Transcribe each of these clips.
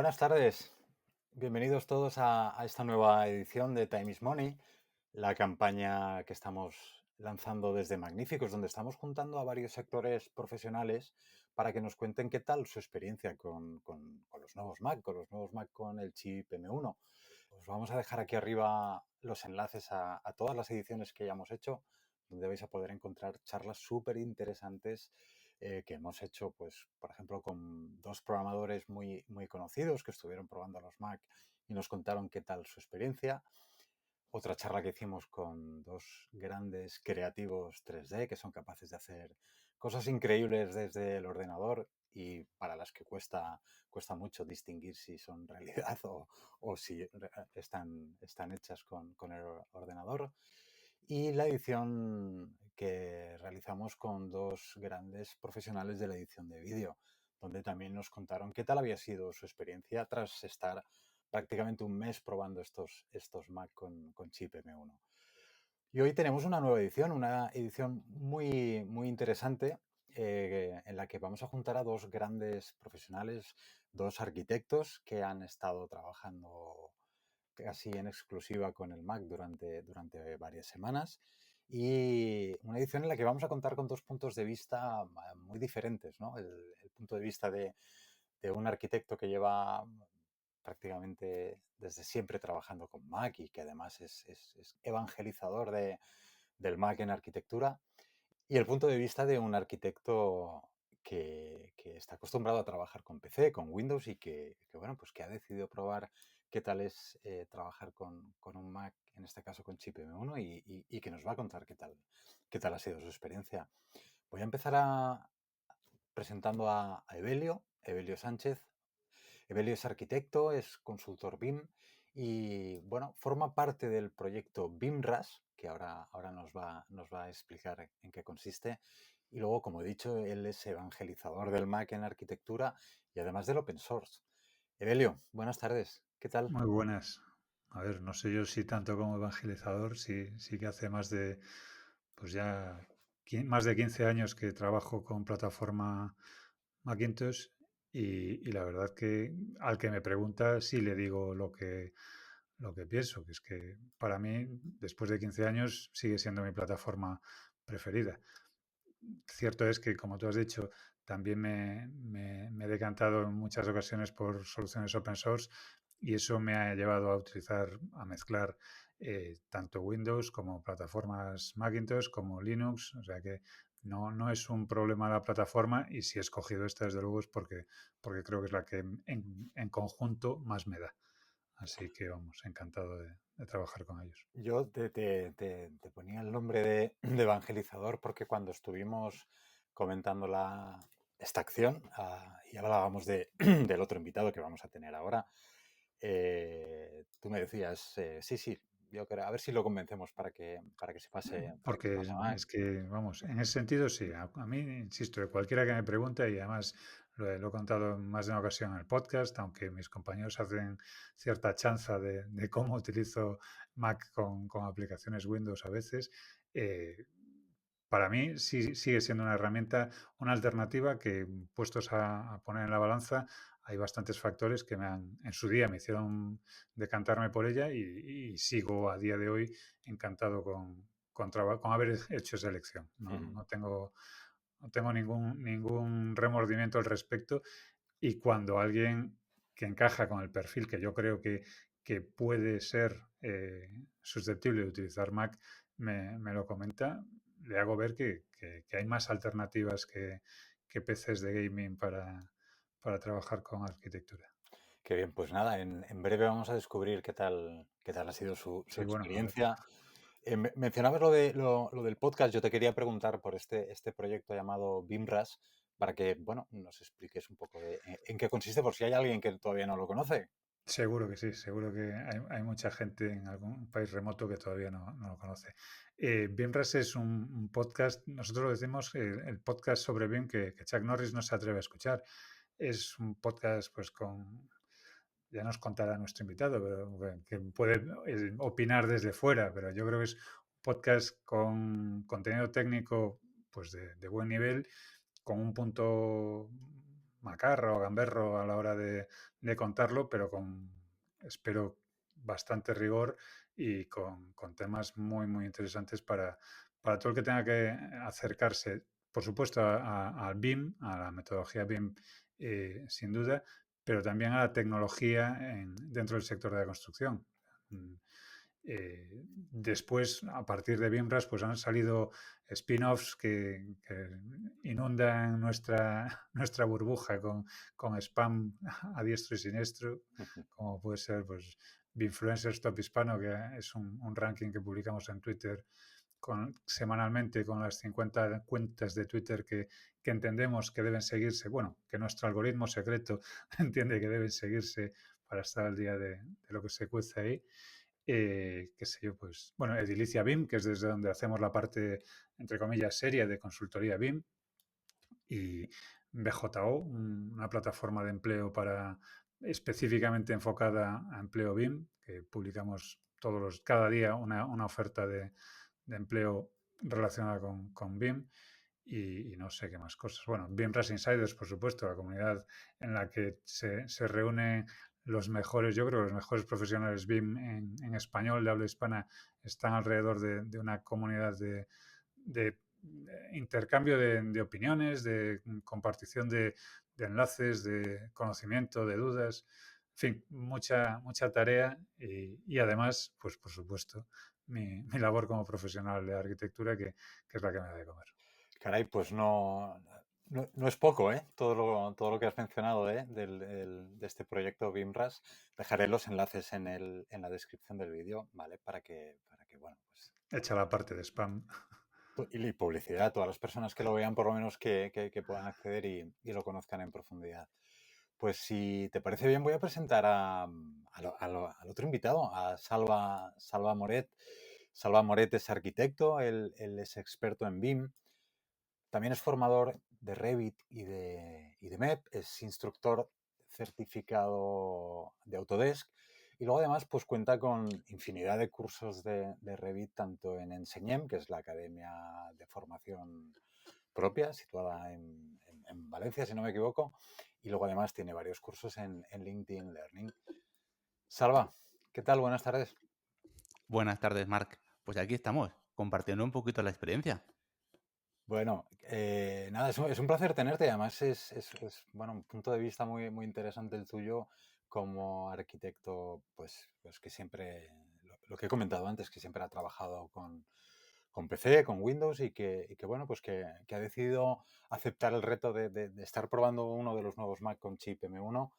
Buenas tardes, bienvenidos todos a esta nueva edición de Time is Money, la campaña que estamos lanzando desde Magníficos, donde estamos juntando a varios sectores profesionales para que nos cuenten qué tal su experiencia con los nuevos Mac, con el chip M1. Os vamos a dejar aquí arriba los enlaces a todas las ediciones que ya hemos hecho, donde vais a poder encontrar charlas súper interesantes que hemos hecho, pues, por ejemplo, con dos programadores muy conocidos que estuvieron probando los Mac y nos contaron qué tal su experiencia. Otra charla que hicimos con dos grandes creativos 3D que son capaces de hacer cosas increíbles desde el ordenador y para las que cuesta mucho distinguir si son realidad o si están hechas con el ordenador. Y la edición que realizamos con dos grandes profesionales de la edición de vídeo, donde también nos contaron qué tal había sido su experiencia tras estar prácticamente un mes probando estos Mac con chip M1. Y hoy tenemos una edición muy interesante en la que vamos a juntar a dos grandes profesionales, dos arquitectos que han estado trabajando casi en exclusiva con el Mac durante varias semanas y una edición en la que vamos a contar con dos puntos de vista muy diferentes, ¿no? El punto de vista de un arquitecto que lleva prácticamente desde siempre trabajando con Mac y que además es evangelizador del Mac en arquitectura, y el punto de vista de un arquitecto que está acostumbrado a trabajar con PC, con Windows y bueno, pues que ha decidido probar qué tal es trabajar con un Mac, en este caso con chip M1, y que nos va a contar qué tal ha sido su experiencia. Voy a empezar presentando a Evelio Sánchez. Evelio es arquitecto, es consultor BIM y, bueno, forma parte del proyecto BIMRAS, que ahora nos va a explicar en qué consiste. Y luego, como he dicho, él es evangelizador del Mac en arquitectura y además del open source. Evelio, buenas tardes. ¿Qué tal? Muy buenas. A ver, no sé yo si tanto como evangelizador, sí que hace pues ya más de 15 años que trabajo con plataforma Macintosh y la verdad que al que me pregunta sí le digo lo que pienso, que es que para mí, después de 15 años, sigue siendo mi plataforma preferida. Cierto es que, como tú has dicho, también me he decantado en muchas ocasiones por soluciones open source y eso me ha llevado a mezclar tanto Windows como plataformas Macintosh como Linux. O sea que no es un problema la plataforma y si he escogido esta, desde luego, es porque creo que es la que en conjunto más me da. Así que vamos, encantado de trabajar con ellos. Yo te ponía el nombre de evangelizador porque cuando estuvimos comentando esta acción y hablábamos del otro invitado que vamos a tener ahora, tú me decías, sí, sí, yo creo, a ver si lo convencemos para que se pase, para que se Porque pase a Mac. es que, vamos, en ese sentido sí. A mí, insisto, de cualquiera que me pregunte, y además lo he contado en más de una ocasión en el podcast, aunque mis compañeros hacen cierta chanza de cómo utilizo Mac con aplicaciones Windows a veces, eh, para mí sí sigue siendo una herramienta, una alternativa que, puestos a poner en la balanza, hay bastantes factores que en su día me hicieron decantarme por ella y sigo a día de hoy encantado con haber hecho esa elección. No, Ujú. no tengo ningún remordimiento al respecto y cuando alguien que encaja con el perfil que yo creo que puede ser susceptible de utilizar Mac me lo comenta, le hago ver que hay más alternativas que PCs de gaming para trabajar con arquitectura. Qué bien, pues nada, en breve vamos a descubrir qué tal ha sido su Sí, bueno, a ver. experiencia. Mencionabas lo del podcast. Yo te quería preguntar por este proyecto llamado BIMRAS para que, bueno, nos expliques un poco en qué consiste, por si hay alguien que todavía no lo conoce. Seguro que sí, seguro que hay mucha gente en algún país remoto que todavía no lo conoce. BIMRAS es un podcast, nosotros lo decimos, el podcast sobre BIM que Chuck Norris no se atreve a escuchar. Es un podcast pues ya nos contará nuestro invitado, pero que puede opinar desde fuera, pero yo creo que es un podcast con contenido técnico pues de buen nivel, con un punto macarro o gamberro a la hora de contarlo, pero espero, bastante rigor y con temas muy, muy interesantes para todo el que tenga que acercarse, por supuesto, al BIM, a la metodología BIM, sin duda, pero también a la tecnología dentro del sector de la construcción. Mm, Después, a partir de BIMRAS, pues han salido spin-offs que inundan nuestra burbuja con spam a diestro y siniestro, como puede ser pues Binfluencers Top Hispano, que es un ranking que publicamos en Twitter semanalmente con las 50 cuentas de Twitter que entendemos que deben seguirse, bueno, que nuestro algoritmo secreto entiende que deben seguirse para estar al día de lo que se cuece ahí. Qué sé yo, pues, bueno, Edilicia BIM, que es desde donde hacemos la parte, entre comillas, seria de consultoría BIM, y BJO, una plataforma de empleo específicamente enfocada a empleo BIM, que publicamos cada día una oferta de empleo relacionada con BIM y no sé qué más cosas. Bueno, BIMRAS Insiders, por supuesto, la comunidad en la que se reúnen los mejores, yo creo, los mejores profesionales BIM en español de habla hispana están alrededor de una comunidad de intercambio de opiniones, de compartición de enlaces, de conocimiento, de dudas. En fin, mucha tarea y además, pues por supuesto, mi labor como profesional de arquitectura que es la que me da de comer. Caray, pues no es poco, ¿eh? Todo lo que has mencionado, ¿eh? De este proyecto BIMRAS. Dejaré los enlaces en la descripción del vídeo, ¿vale? Para que, bueno, pues... Hecha la parte de spam. Y publicidad, todas las personas que lo vean, por lo menos que puedan acceder y lo conozcan en profundidad. Pues si te parece bien, voy a presentar al otro invitado, a Salva Moret. Salva Moret es arquitecto, él es experto en BIM. También es formador de Revit y de MEP, es instructor certificado de Autodesk y luego además pues cuenta con infinidad de cursos de Revit tanto en Enseñem, que es la academia de formación propia, situada en Valencia, si no me equivoco, y luego además tiene varios cursos en LinkedIn Learning. Salva, ¿qué tal? Buenas tardes. Buenas tardes, Marc. Pues aquí estamos, compartiendo un poquito la experiencia. Bueno, nada, es un placer tenerte. Además, bueno, un punto de vista muy interesante el tuyo como arquitecto, pues que siempre, lo que he comentado antes, que siempre ha trabajado con PC, con Windows y que bueno, pues que ha decidido aceptar el reto de estar probando uno de los nuevos Mac con chip M1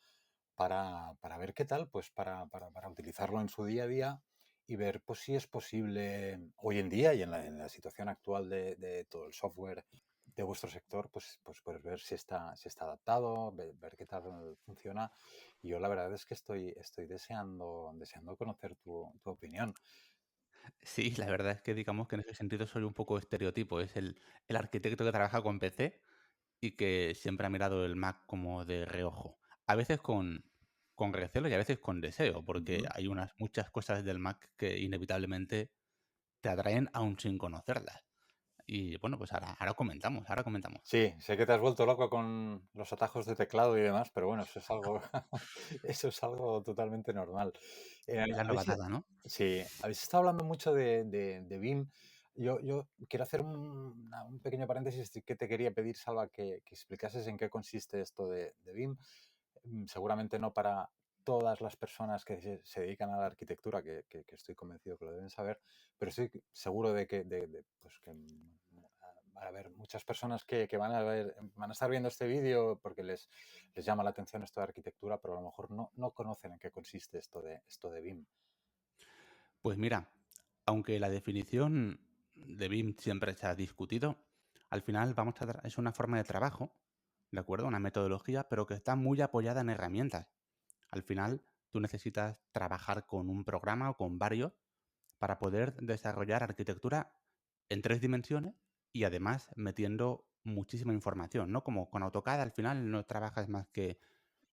para ver qué tal, pues para utilizarlo en su día a día y ver pues, si es posible hoy en día y en la situación actual de todo el software de vuestro sector, pues ver si está adaptado, ver qué tal funciona. Y yo la verdad es que estoy deseando conocer tu opinión. Sí, la verdad es que digamos que en ese sentido soy un poco estereotipo. Es el arquitecto que trabaja con PC y que siempre ha mirado el Mac como de reojo. A veces con recelo y a veces con deseo, porque Ujú. hay muchas cosas del Mac que inevitablemente te atraen aún sin conocerlas. Y bueno, pues ahora comentamos, ahora comentamos. Sí, sé que te has vuelto loco con los atajos de teclado y demás, pero bueno, eso es algo, eso es algo totalmente normal. Es la Habéis, novatada, ¿no? sí, habéis estado hablando mucho de BIM. Yo quiero hacer un pequeño paréntesis que te quería pedir, Salva, que explicases en qué consiste esto de BIM. Seguramente no para todas las personas que se dedican a la arquitectura, que estoy convencido que lo deben saber, pero estoy seguro de pues que va a haber muchas personas que van a estar viendo este vídeo porque les llama la atención esto de arquitectura, pero a lo mejor no conocen en qué consiste esto de BIM. Pues mira, aunque la definición de BIM siempre se ha discutido, al final es una forma de trabajo, ¿de acuerdo? Una metodología, pero que está muy apoyada en herramientas. Al final, tú necesitas trabajar con un programa o con varios para poder desarrollar arquitectura en 3 dimensiones y además metiendo muchísima información, ¿no? Como con AutoCAD al final no trabajas más que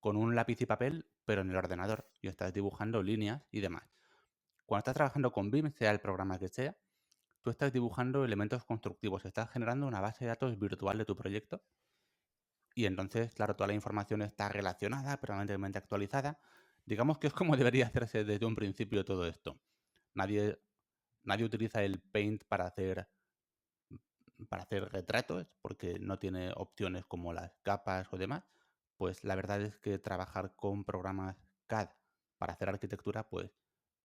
con un lápiz y papel, pero en el ordenador y estás dibujando líneas y demás. Cuando estás trabajando con BIM, sea el programa que sea, tú estás dibujando elementos constructivos, estás generando una base de datos virtual de tu proyecto Y entonces, claro, toda la información está relacionada, permanentemente actualizada. Digamos que es como debería hacerse desde un principio todo esto. Nadie, nadie utiliza el Paint para hacer retratos porque no tiene opciones como las capas o demás. Pues la verdad es que trabajar con programas CAD para hacer arquitectura, pues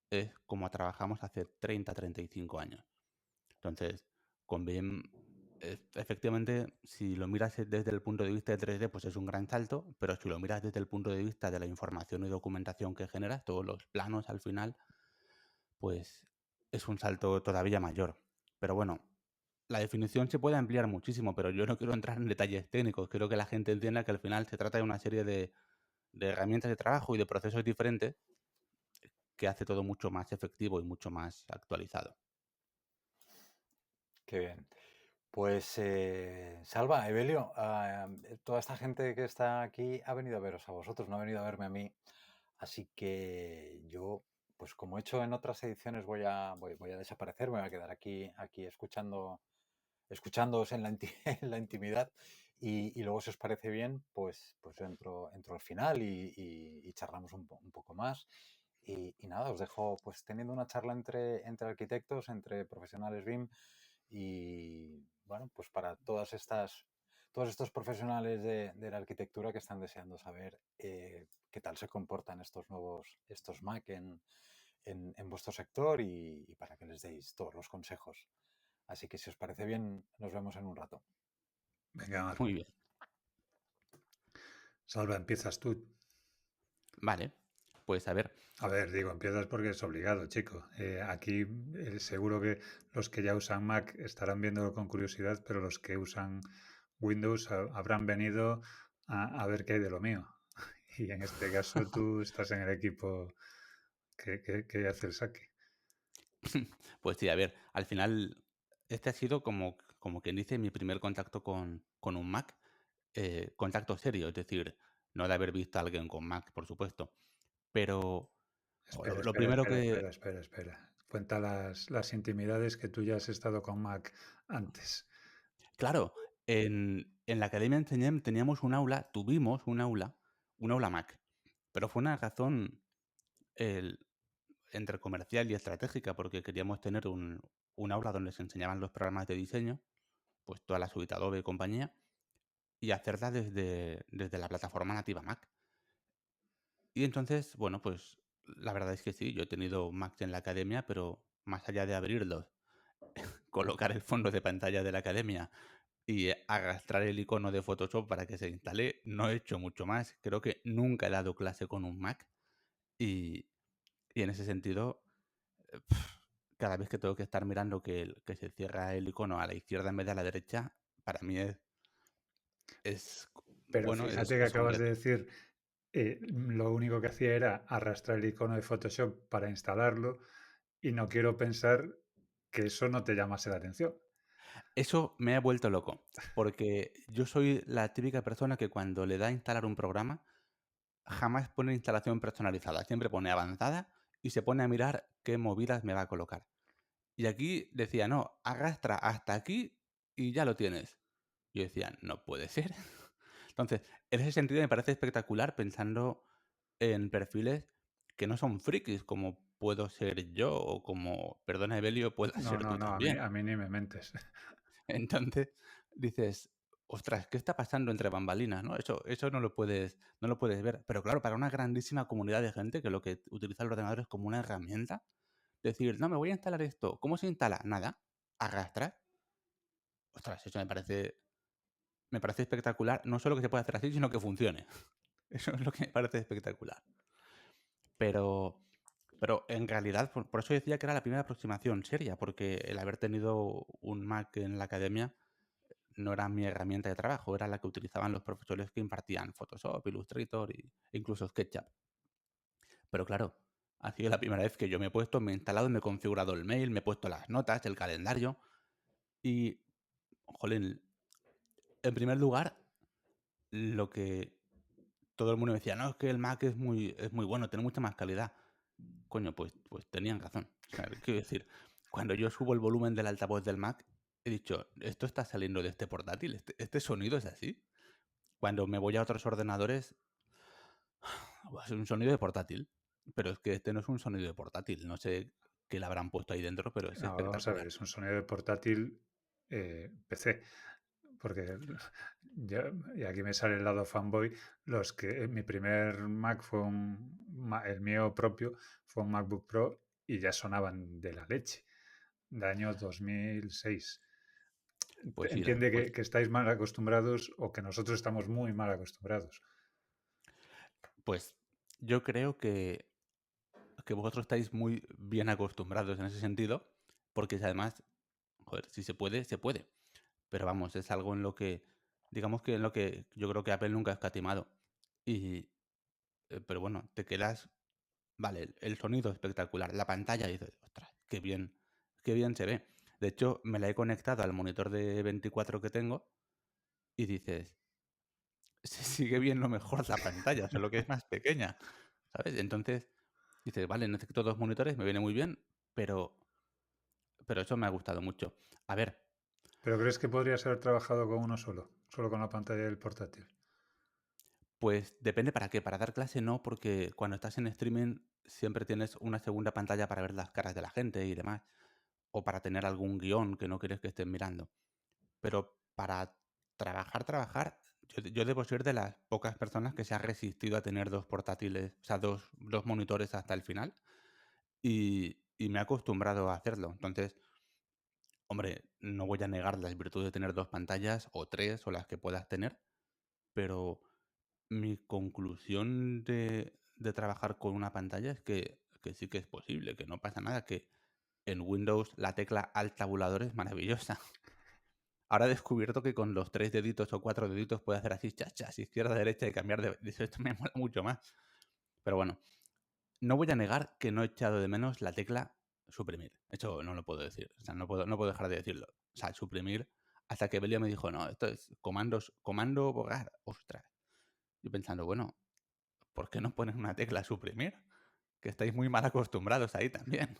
es como trabajamos hace 30-35 años. Entonces, con BIM, efectivamente, si lo miras desde el punto de vista de 3D, pues es un gran salto, pero si lo miras desde el punto de vista de la información y documentación que generas, todos los planos al final, pues es un salto todavía mayor. Pero bueno, la definición se puede ampliar muchísimo, pero yo no quiero entrar en detalles técnicos. Quiero que la gente entienda que al final se trata de una serie de herramientas de trabajo y de procesos diferentes que hace todo mucho más efectivo y mucho más actualizado. Qué bien. Pues Salva, Evelio, toda esta gente que está aquí ha venido a veros a vosotros, no ha venido a verme a mí. Así que yo, pues como he hecho en otras ediciones, voy a desaparecer, me voy a quedar aquí escuchándoos en la, en la intimidad y luego, si os parece bien, pues entro al final y charlamos un poco más. Y nada, os dejo pues teniendo una charla entre arquitectos, entre profesionales BIM y bueno, pues para todos estos profesionales de la arquitectura que están deseando saber qué tal se comportan estos Mac en vuestro sector y para que les deis todos los consejos. Así que si os parece bien, nos vemos en un rato. Venga, Marc. Muy bien. Salva, empiezas tú. Vale, pues a ver. A ver, digo, empiezas porque es obligado, chico. Aquí seguro que los que ya usan Mac estarán viéndolo con curiosidad, pero los que usan Windows habrán venido a ver qué hay de lo mío. Y en este caso tú estás en el equipo que hace el saque. Pues sí, a ver, al final este ha sido como quien dice mi primer contacto con un Mac, contacto serio, es decir, no de haber visto a alguien con Mac, por supuesto, pero Espera, lo espera, primero espera, que, espera, espera, espera. Cuenta las intimidades que tú ya has estado con Mac antes. claro, en la Academia Enseñem teníamos tuvimos un aula Mac, pero fue una razón el- entre comercial y estratégica, porque queríamos tener un aula donde se enseñaban los programas de diseño, pues toda la suite Adobe y compañía, y hacerla desde la plataforma nativa Mac. Y entonces, bueno, pues la verdad es que sí, yo he tenido Macs en la academia, pero más allá de abrirlos, colocar el fondo de pantalla de la academia y arrastrar el icono de Photoshop para que se instale, no he hecho mucho más. Creo que nunca he dado clase con un Mac y, y en ese sentido, cada vez que tengo que estar mirando que se cierra el icono a la izquierda en vez de a la derecha, para mí es Pero bueno, fíjate que es un acabas de reto. decir, lo único que hacía era arrastrar el icono de Photoshop para instalarlo y no quiero pensar que eso no te llamase la atención. Eso me ha vuelto loco, porque yo soy la típica persona que cuando le da a instalar un programa, jamás pone instalación personalizada, siempre pone avanzada y se pone a mirar qué movidas me va a colocar. Y aquí decía, no, arrastra hasta aquí y ya lo tienes. Yo decía, no puede ser. Entonces, en ese sentido me parece espectacular pensando en perfiles que no son frikis, como puedo ser yo o como, perdona Evelio, puedas No, ser no, tú no, también. a mí ni me mentes. Entonces dices, ostras, ¿qué está pasando entre bambalinas? ¿No? Eso no lo puedes ver. Pero claro, para una grandísima comunidad de gente que lo que utiliza el ordenador es como una herramienta, decir, no, me voy a instalar esto. ¿Cómo se instala? Nada. Arrastrar. Ostras, eso me parece espectacular. No solo que se pueda hacer así, sino que funcione. Eso es lo que me parece espectacular. Pero, pero en realidad, por eso decía que era la primera aproximación seria, porque el haber tenido un Mac en la academia no era mi herramienta de trabajo, era la que utilizaban los profesores que impartían Photoshop, Illustrator e incluso SketchUp. Pero claro, ha sido la primera vez que yo me he puesto, me he instalado, me he configurado el mail, me he puesto las notas, el calendario y, jolín, en primer lugar, lo que todo el mundo decía, no, es que el Mac es muy bueno, tiene mucha más calidad. Coño, pues tenían razón. O sea, quiero decir, cuando yo subo el volumen del altavoz del Mac, he dicho, esto está saliendo de este portátil, este sonido es así. cuando me voy a otros ordenadores, es un sonido de portátil. Pero es que este no es un sonido de portátil. No sé qué le habrán puesto ahí dentro, pero es No, vamos a ver, espectacular. es un sonido de portátil PC. Porque y aquí me sale el lado fanboy, mi primer Mac fue el mío propio fue un MacBook Pro y ya sonaban de la leche, de año 2006. Pues sí, Entiende pues, que estáis mal acostumbrados o que nosotros estamos muy mal acostumbrados. pues yo creo que vosotros estáis muy bien acostumbrados en ese sentido, porque si además, joder, si se puede, se puede. Pero vamos, es algo en lo que, digamos que en lo que yo creo que Apple nunca ha escatimado. Y, pero bueno, te quedas, vale, el sonido espectacular, la pantalla, y dices, ostras, qué bien se ve. De hecho, me la he conectado al monitor de 24 que tengo y dices, se sigue viendo mejor la pantalla, solo que es más pequeña, ¿sabes? Entonces, dices, vale, necesito dos monitores, me viene muy bien, pero, pero eso me ha gustado mucho. A ver, ¿Pero crees que podrías haber trabajado con uno solo, solo con la pantalla del portátil? pues depende para qué. Para dar clase no, porque cuando estás en streaming siempre tienes una segunda pantalla para ver las caras de la gente y demás. O para tener algún guión que no quieres que estén mirando. Pero para trabajar, yo debo ser de las pocas personas que se ha resistido a tener dos portátiles, o sea, dos monitores hasta el final. Y me he acostumbrado a hacerlo. Entonces, hombre, no voy a negar las virtudes de tener dos pantallas o tres o las que puedas tener, pero mi conclusión de trabajar con una pantalla es que sí que es posible, que no pasa nada, que en Windows la tecla Alt tabulador es maravillosa. Ahora he descubierto que con los 3 deditos o 4 deditos puedo hacer así, chachas, izquierda, derecha y cambiar de... Dice, esto me mola mucho más. Pero bueno, no voy a negar que no he echado de menos la tecla suprimir. Eso no lo puedo decir. O sea, no puedo dejar de decirlo. O sea, suprimir hasta que Belia me dijo, no, esto es comando borrar. Ostras. Yo pensando, bueno, ¿por qué no pones una tecla suprimir? Que estáis muy mal acostumbrados ahí también.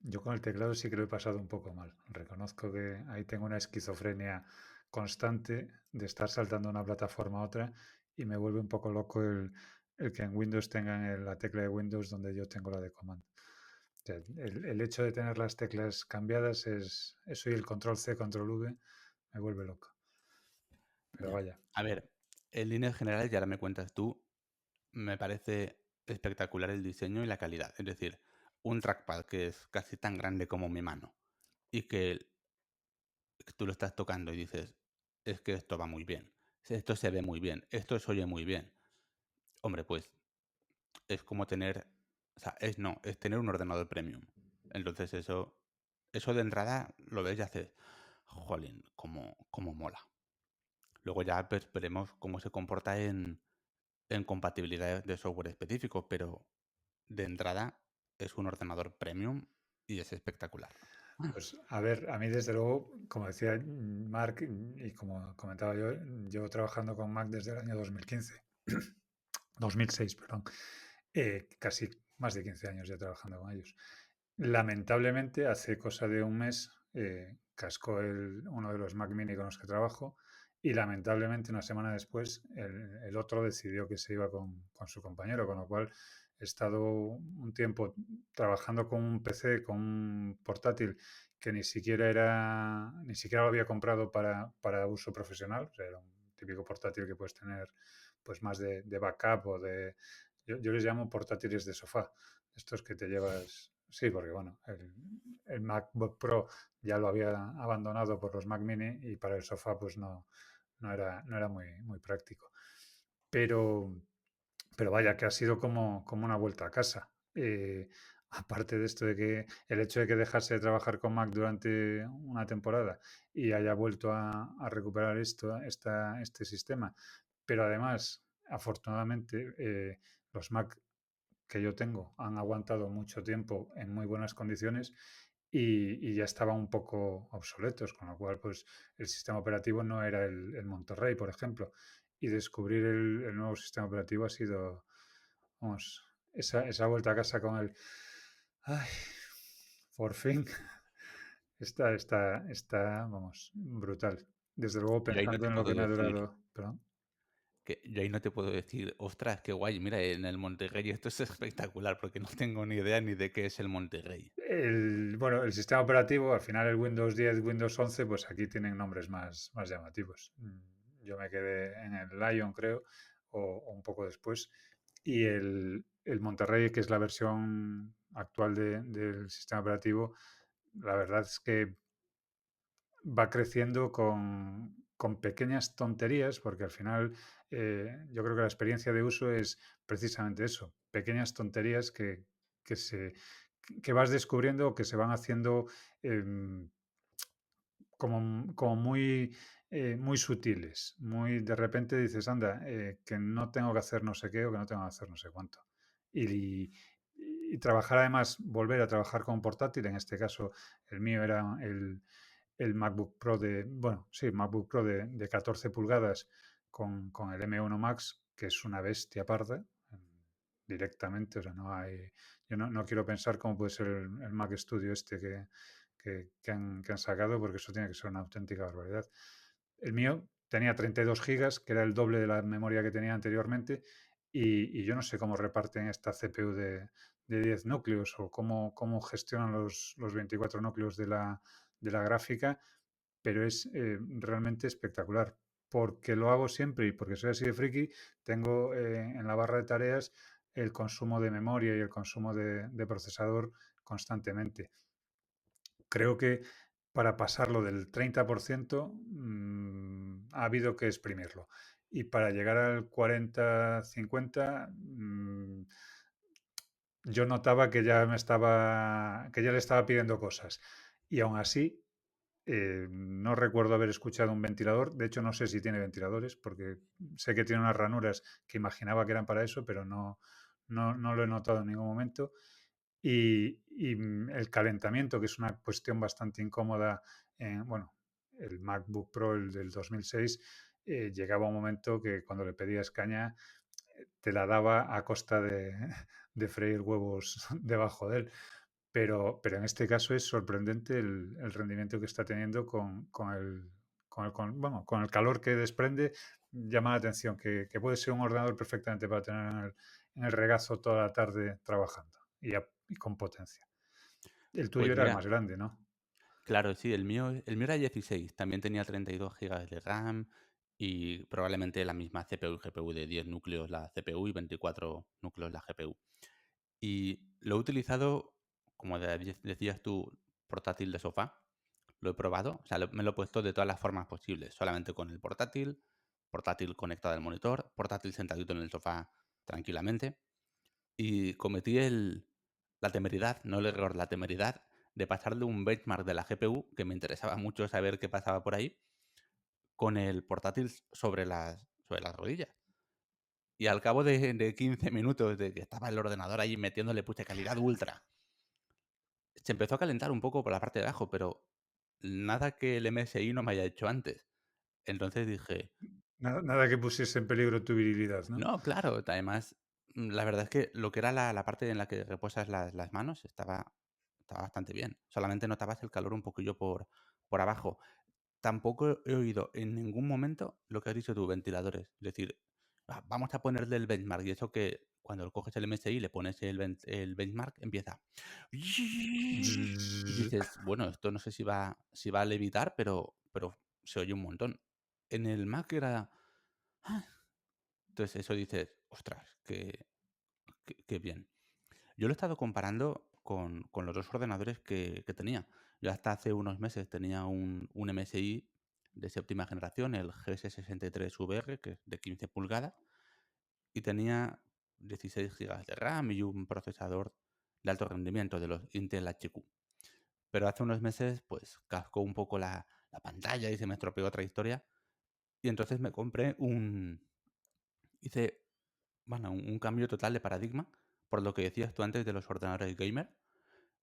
Yo con el teclado sí que lo he pasado un poco mal. Reconozco que ahí tengo una esquizofrenia constante de estar saltando de una plataforma a otra y me vuelve un poco loco el que en Windows tengan la tecla de Windows donde yo tengo la de Command. O sea, el hecho de tener las teclas cambiadas es eso y el control C, control V me vuelve loco. Pero Ya. vaya, A ver, en líneas generales, ya ahora me cuentas tú, me parece espectacular el diseño y la calidad. Es decir, un trackpad que es casi tan grande como mi mano y que tú lo estás tocando y dices, es que esto va muy bien, esto se ve muy bien, esto se oye muy bien. Hombre, pues es como tener, o sea, es tener un ordenador premium. Entonces eso de entrada lo ves y haces, jolín, como mola. Luego ya pues, veremos cómo se comporta en compatibilidad de software específico, pero de entrada es un ordenador premium y es espectacular. pues a ver, a mí desde luego, como decía Mark y como comentaba yo, llevo trabajando con Mac desde el año 2015. 2006, perdón. Casi más de 15 años ya trabajando con ellos. Lamentablemente, hace cosa de un mes cascó uno de los Mac Mini con los que trabajo y lamentablemente una semana después el otro decidió que se iba con su compañero, con lo cual he estado un tiempo trabajando con un PC, con un portátil que ni siquiera lo había comprado para uso profesional, o sea, era un típico portátil que puedes tener pues más de backup o yo les llamo portátiles de sofá, estos que te llevas, sí, porque bueno, el MacBook Pro ya lo había abandonado por los Mac Mini y para el sofá pues no era muy práctico. Pero, pero vaya, que ha sido como una vuelta a casa. Aparte de esto de que el hecho de que dejase de trabajar con Mac durante una temporada y haya vuelto a recuperar este sistema, pero además, afortunadamente, los Mac que yo tengo han aguantado mucho tiempo en muy buenas condiciones y ya estaban un poco obsoletos, con lo cual pues el sistema operativo no era el Monterrey, por ejemplo. Y descubrir el nuevo sistema operativo ha sido, vamos, esa vuelta a casa con el... Ay, por fin. Vamos, brutal. Desde luego Yo ahí no pensando te en lo puedo que me ha decir, durado... Perdón. que yo ahí no te puedo decir, ostras, qué guay, mira, en el Monterrey esto es espectacular, porque no tengo ni idea ni de qué es el Monterrey. Bueno, el sistema operativo, al final el Windows 10, Windows 11, pues aquí tienen nombres más llamativos. Yo me quedé en el Lion, creo, o un poco después. Y el Monterrey, que es la versión actual del sistema operativo, la verdad es que va creciendo con pequeñas tonterías, porque al final yo creo que la experiencia de uso es precisamente eso, pequeñas tonterías que se, que vas descubriendo o que se van haciendo em, como muy sutiles, muy de repente dices, anda, que no tengo que hacer no sé qué o que no tengo que hacer no sé cuánto. Y, y trabajar además, volver a trabajar con portátil, en este caso el mío era el MacBook Pro bueno, sí, MacBook Pro de 14 pulgadas con el M1 Max, que es una bestia parda, directamente, o sea, no hay, yo no quiero pensar cómo puede ser el Mac Studio este que han sacado, porque eso tiene que ser una auténtica barbaridad. El mío tenía 32 gigas, que era el doble de la memoria que tenía anteriormente, y yo no sé cómo reparten esta CPU de 10 núcleos o cómo gestionan los 24 núcleos de la gráfica, pero es realmente espectacular. Porque lo hago siempre y porque soy así de friki, tengo en la barra de tareas el consumo de memoria y el consumo de procesador constantemente. Creo que para pasarlo del 30% ha habido que exprimirlo. Y para llegar al 40-50, yo notaba que ya le estaba pidiendo cosas. Y aún así, no recuerdo haber escuchado un ventilador. De hecho, no sé si tiene ventiladores, porque sé que tiene unas ranuras que imaginaba que eran para eso, pero no lo he notado en ningún momento. Y el calentamiento, que es una cuestión bastante incómoda, bueno, el MacBook Pro, el del 2006, llegaba un momento que cuando le pedías caña te la daba a costa de freír huevos debajo de él. Pero en este caso es sorprendente el rendimiento que está teniendo bueno, con el calor que desprende. Llama la atención que puede ser un ordenador perfectamente para tener en el regazo toda la tarde trabajando y con potencia. El tuyo Pues era el mira, más grande, ¿no? claro, sí, el mío era 16, también tenía 32 gigas de RAM y probablemente la misma CPU y GPU de 10 núcleos la CPU y 24 núcleos la GPU. Y lo he utilizado, como decías tú, portátil de sofá. Lo he probado, o sea, me lo he puesto de todas las formas posibles, solamente con el portátil, portátil conectado al monitor, portátil sentadito en el sofá tranquilamente. Y cometí la temeridad, no el error, la temeridad de pasarle un benchmark de la GPU, que me interesaba mucho saber qué pasaba por ahí, con el portátil sobre las rodillas. Y al cabo de 15 minutos de que estaba el ordenador ahí metiéndole puse calidad ultra, se empezó a calentar un poco por la parte de abajo, pero nada que el MSI no me haya hecho antes. Entonces dije, Nada que pusiese en peligro tu virilidad, ¿no? no, claro, además, la verdad es que lo que era la parte en la que reposas las manos estaba bastante bien. Solamente notabas el calor un poquillo por abajo. Tampoco he oído en ningún momento lo que has dicho tú, ventiladores. Es decir, vamos a ponerle el benchmark. Y eso que cuando coges el MSI y le pones el benchmark, empieza. Y dices, bueno, esto no sé si va a levitar, pero se oye un montón. En el Mac era. "Ah". Entonces eso dices, ostras, qué bien. Yo lo he estado comparando con los dos ordenadores que tenía. Yo hasta hace unos meses tenía un MSI de séptima generación, el GS63VR, que es de 15 pulgadas, y tenía 16 gigas de RAM y un procesador de alto rendimiento de los Intel HQ. Pero hace unos meses, pues, cascó un poco la pantalla y se me estropeó otra historia. Y entonces me compré hice, bueno, un cambio total de paradigma, por lo que decías tú antes de los ordenadores gamer.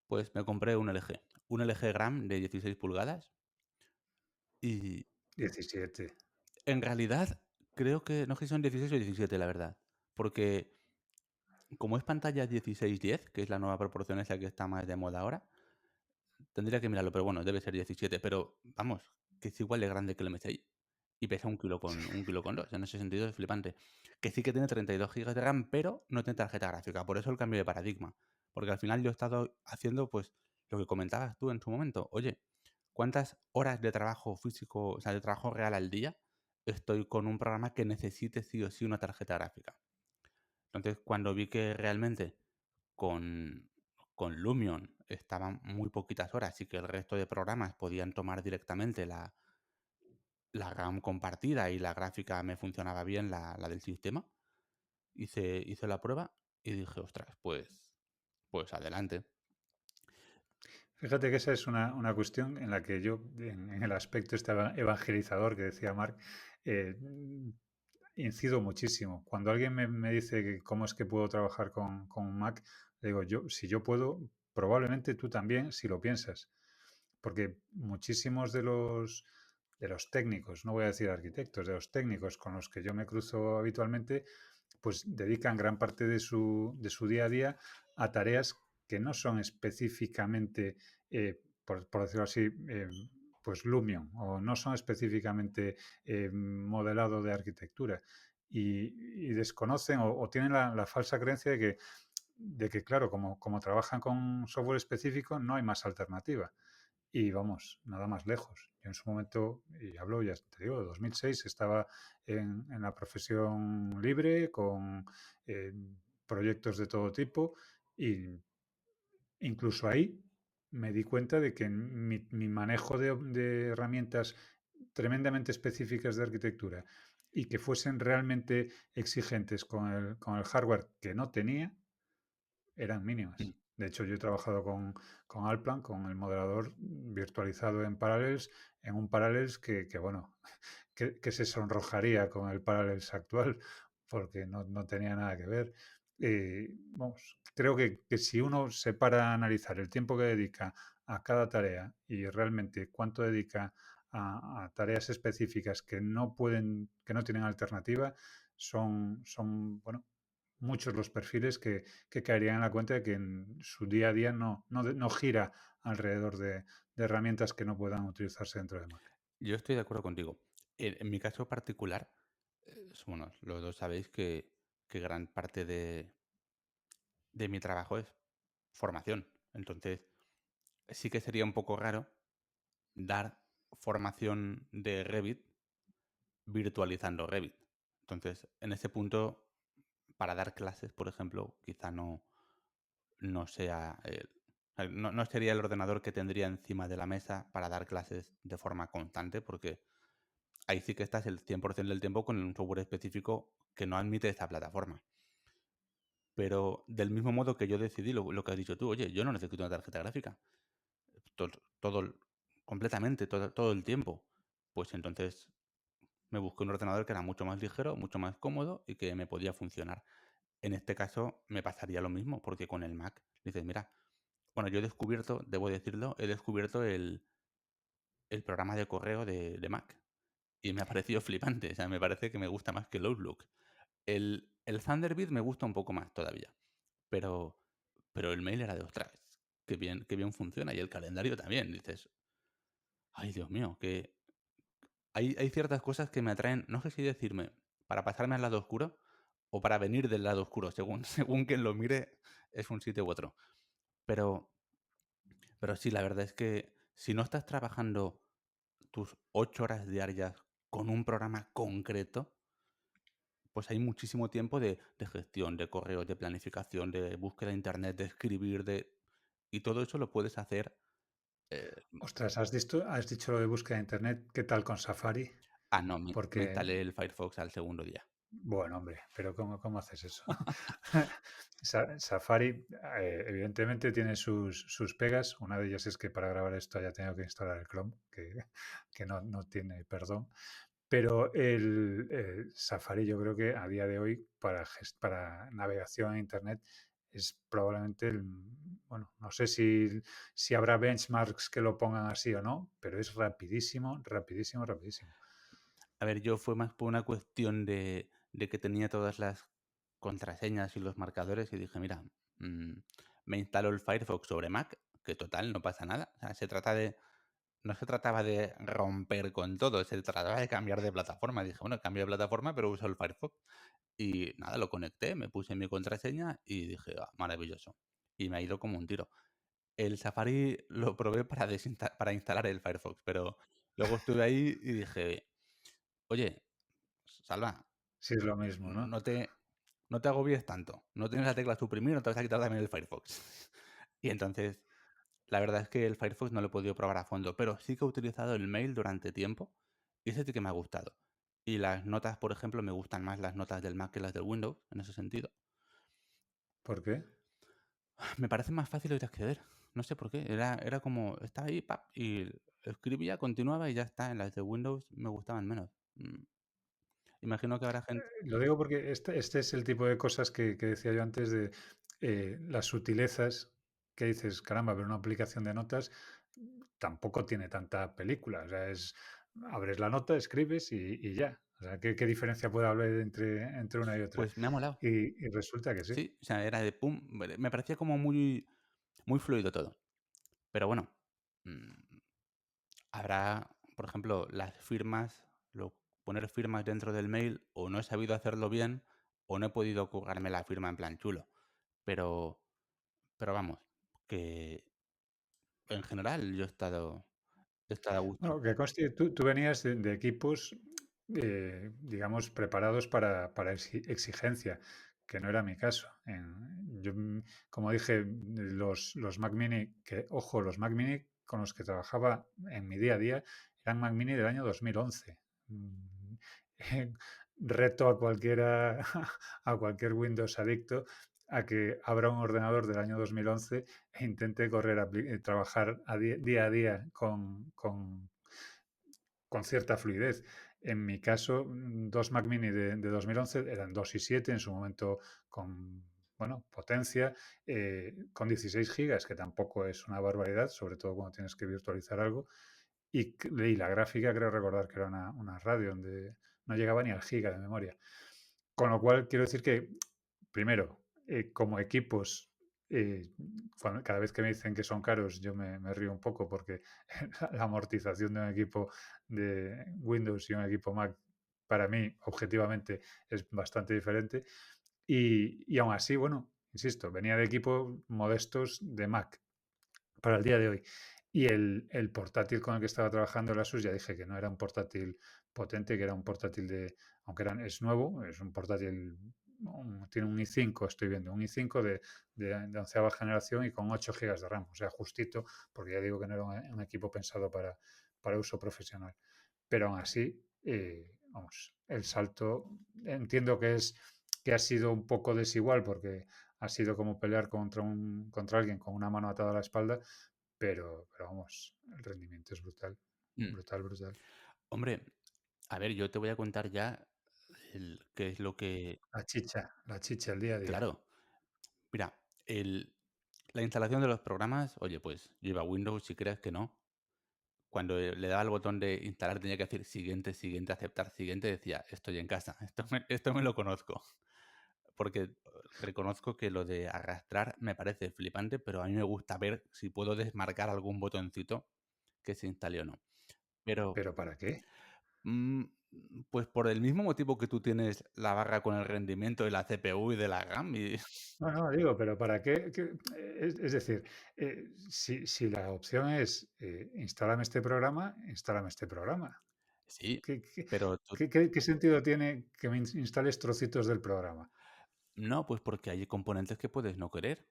Pues me compré un LG Gram de 16 pulgadas y 17. en realidad creo que no sé si son 16 o 17, la verdad. Porque como es pantalla 16:10, que es la nueva proporción esa que está más de moda ahora, tendría que mirarlo, pero bueno, debe ser 17. Pero vamos, que es igual de grande que el MSI. y pesa un kilo con dos. En ese sentido es flipante. Que sí que tiene 32 gigas de RAM, pero no tiene tarjeta gráfica. Por eso el cambio de paradigma. Porque al final yo he estado haciendo, pues, lo que comentabas tú en su momento. Oye, ¿cuántas horas de trabajo físico, o sea, de trabajo real al día estoy con un programa que necesite sí o sí una tarjeta gráfica? Entonces, cuando vi que realmente con, con Lumion estaban muy poquitas horas y que el resto de programas podían tomar directamente la RAM compartida y la gráfica me funcionaba bien, la del sistema, hice la prueba y dije, ostras, pues adelante. Fíjate que esa es una cuestión en la que yo, en el aspecto este evangelizador que decía Marc, eh, incido muchísimo. Cuando alguien me dice que cómo es que puedo trabajar con un Mac, le digo, si yo puedo, probablemente tú también, si lo piensas. Porque muchísimos de los técnicos, no voy a decir arquitectos, de los técnicos con los que yo me cruzo habitualmente, pues dedican gran parte de su día a día a tareas que no son específicamente, por decirlo así, pues Lumion, o no son específicamente modelado de arquitectura. Y desconocen o tienen la falsa creencia de que claro, como trabajan con software específico, no hay más alternativa. Y vamos, nada más lejos. Yo en su momento, y hablo ya te digo, de 2006, estaba en la profesión libre con eh, proyectos de todo tipo y incluso ahí me di cuenta de que mi manejo de herramientas tremendamente específicas de arquitectura y que fuesen realmente exigentes con el hardware que no tenía, eran Mm. mínimas. De hecho, yo he trabajado con Alplan, con el modelador virtualizado en Parallels, en un Parallels bueno, que se sonrojaría con el Parallels actual, porque no tenía nada que ver. Vamos, creo que si uno se para a analizar el tiempo que dedica a cada tarea y realmente cuánto dedica a tareas específicas que no tienen alternativa, bueno, muchos los perfiles que caerían en la cuenta de que en su día a día no gira alrededor de herramientas que no puedan utilizarse dentro de Mac. Yo estoy de acuerdo contigo. En mi caso particular, bueno, los dos sabéis que gran parte de mi trabajo es formación. Entonces, sí que sería un poco raro dar formación de Revit virtualizando Revit. Entonces, en ese punto, para dar clases, por ejemplo, quizá no sea no sería el ordenador que tendría encima de la mesa para dar clases de forma constante, porque ahí sí que estás el 100% del tiempo con un software específico que no admite esa plataforma. Pero del mismo modo que yo decidí lo que has dicho tú, oye, yo no necesito una tarjeta gráfica. Todo, todo completamente, todo el tiempo. Pues entonces me busqué un ordenador que era mucho más ligero, mucho más cómodo y que me podía funcionar. En este caso me pasaría lo mismo, porque con el Mac dices, mira, bueno, yo he descubierto, debo decirlo, he descubierto el programa de correo de Mac y me ha parecido flipante. O sea, me parece que me gusta más que el Outlook. El Thunderbird me gusta un poco más todavía, pero, pero el mail era de ostras, qué bien funciona y el calendario también. Dices, ay Dios mío, que hay ciertas cosas que me atraen, no sé si decirme, para pasarme al lado oscuro o para venir del lado oscuro, según, según quien lo mire, es un sitio u otro. Pero, pero sí, la verdad es que si no estás trabajando tus 8 horas diarias con un programa concreto, pues hay muchísimo tiempo de gestión, de correo, de planificación, de búsqueda de internet, de escribir, y todo eso lo puedes hacer. eh, Ostras, has dicho lo de búsqueda de internet, ¿qué tal con Safari? no, me Porque, instalé el Firefox al segundo día. bueno, hombre, pero ¿cómo haces eso? Safari, evidentemente, tiene sus pegas. Una de ellas es que para grabar esto haya tenido que instalar el Chrome, que no tiene perdón. Pero el Safari yo creo que a día de hoy para navegación en Internet es probablemente bueno, no sé si habrá benchmarks que lo pongan así o no, pero es rapidísimo, rapidísimo, rapidísimo. A ver, yo fue más por una cuestión de que tenía todas las contraseñas y los marcadores y dije, mira, mm, me instalo el Firefox sobre Mac, que total, no pasa nada. O sea, se trata no se trataba de romper con todo, se trataba de cambiar de plataforma. Dije, bueno, cambio de plataforma, pero uso el Firefox. Y nada, lo conecté, me puse mi contraseña y dije, "Ah, maravilloso". Y me ha ido como un tiro. El Safari lo probé para instalar el Firefox, pero luego estuve ahí y dije, oye, Salva, Sí, es lo mismo, ¿no? no te, no te agobies tanto. No tienes la tecla suprimir, no te vas a quitar también el Firefox. Y entonces, la verdad es que el Firefox no lo he podido probar a fondo, pero sí que he utilizado el mail durante tiempo y ese sí que me ha gustado. Y las notas, por ejemplo, me gustan más las notas del Mac que las del Windows, en ese sentido. ¿Por qué? Me parece más fácil de acceder. No sé por qué. Era como, estaba ahí, pap, y escribía, continuaba y ya está. En las de Windows me gustaban menos. Imagino que habrá gente. Lo digo porque este es el tipo de cosas que decía yo antes de las sutilezas que dices, caramba, pero una aplicación de notas tampoco tiene tanta película. O sea, abres la nota, escribes y ya. O sea, ¿qué diferencia puede haber entre una y otra? Pues me ha molado. Y resulta que sí. Sí, o sea, era de pum. Me parecía como muy, muy fluido todo. Pero bueno, mm, habrá, por ejemplo, las firmas, poner firmas dentro del mail, o no he sabido hacerlo bien, o no he podido currarme la firma en plan chulo. Pero, pero vamos, que en general yo he estado a gusto. Bueno, que conste, tú venías de equipos, digamos, preparados para exigencia, que no era mi caso. Yo, como dije, los Mac Mini, que ojo, los Mac Mini con los que trabajaba en mi día a día eran Mac Mini del año 2011. Mm, Reto a cualquiera, a cualquier Windows adicto a que abra un ordenador del año 2011 e intente trabajar día a día con cierta fluidez. En mi caso, dos Mac Mini de 2011 eran 2 y 7 en su momento con bueno, potencia, con 16 gigas, que tampoco es una barbaridad, sobre todo cuando tienes que virtualizar algo. Y la gráfica, creo recordar que era una Radeon, no llegaba ni al giga de memoria. Con lo cual, quiero decir que, primero, como equipos, eh, cada vez que me dicen que son caros, yo me río un poco porque la amortización de un equipo de Windows y un equipo Mac, para mí, objetivamente, es bastante diferente. Y aún así, bueno, insisto, venía de equipos modestos de Mac para el día de hoy. Y el portátil con el que estaba trabajando, el Asus, ya dije que no era un portátil potente, que era un portátil aunque es nuevo, es un portátil, tiene un i5, estoy viendo, un i5 de onceava generación y con 8 gigas de RAM, o sea, justito, porque ya digo que no era un equipo pensado para uso profesional. Pero aún así, vamos, el salto, entiendo que ha sido un poco desigual porque ha sido como pelear contra alguien con una mano atada a la espalda, pero vamos, el rendimiento es brutal, Mm, brutal, brutal. Hombre, a ver, yo te voy a contar ya qué es lo que. La chicha, el día a día. Claro, mira, la instalación de los programas, oye, pues yo iba a Windows, si crees que no. Cuando le daba el botón de instalar tenía que decir siguiente, siguiente, aceptar, siguiente, decía, estoy en casa, esto me lo conozco. Porque reconozco que lo de arrastrar me parece flipante, pero a mí me gusta ver si puedo desmarcar algún botoncito que se instale o no. Pero, ¿Pero para qué? mm, pues por el mismo motivo que tú tienes la barra con el rendimiento de la CPU y de la RAM. No, no, digo, pero ¿para qué? Es decir, si la opción es instálame este programa, instálame este programa. Sí, ¿Qué, qué, pero tú. qué sentido tiene que me instales trocitos del programa? No, pues porque hay componentes que puedes no querer.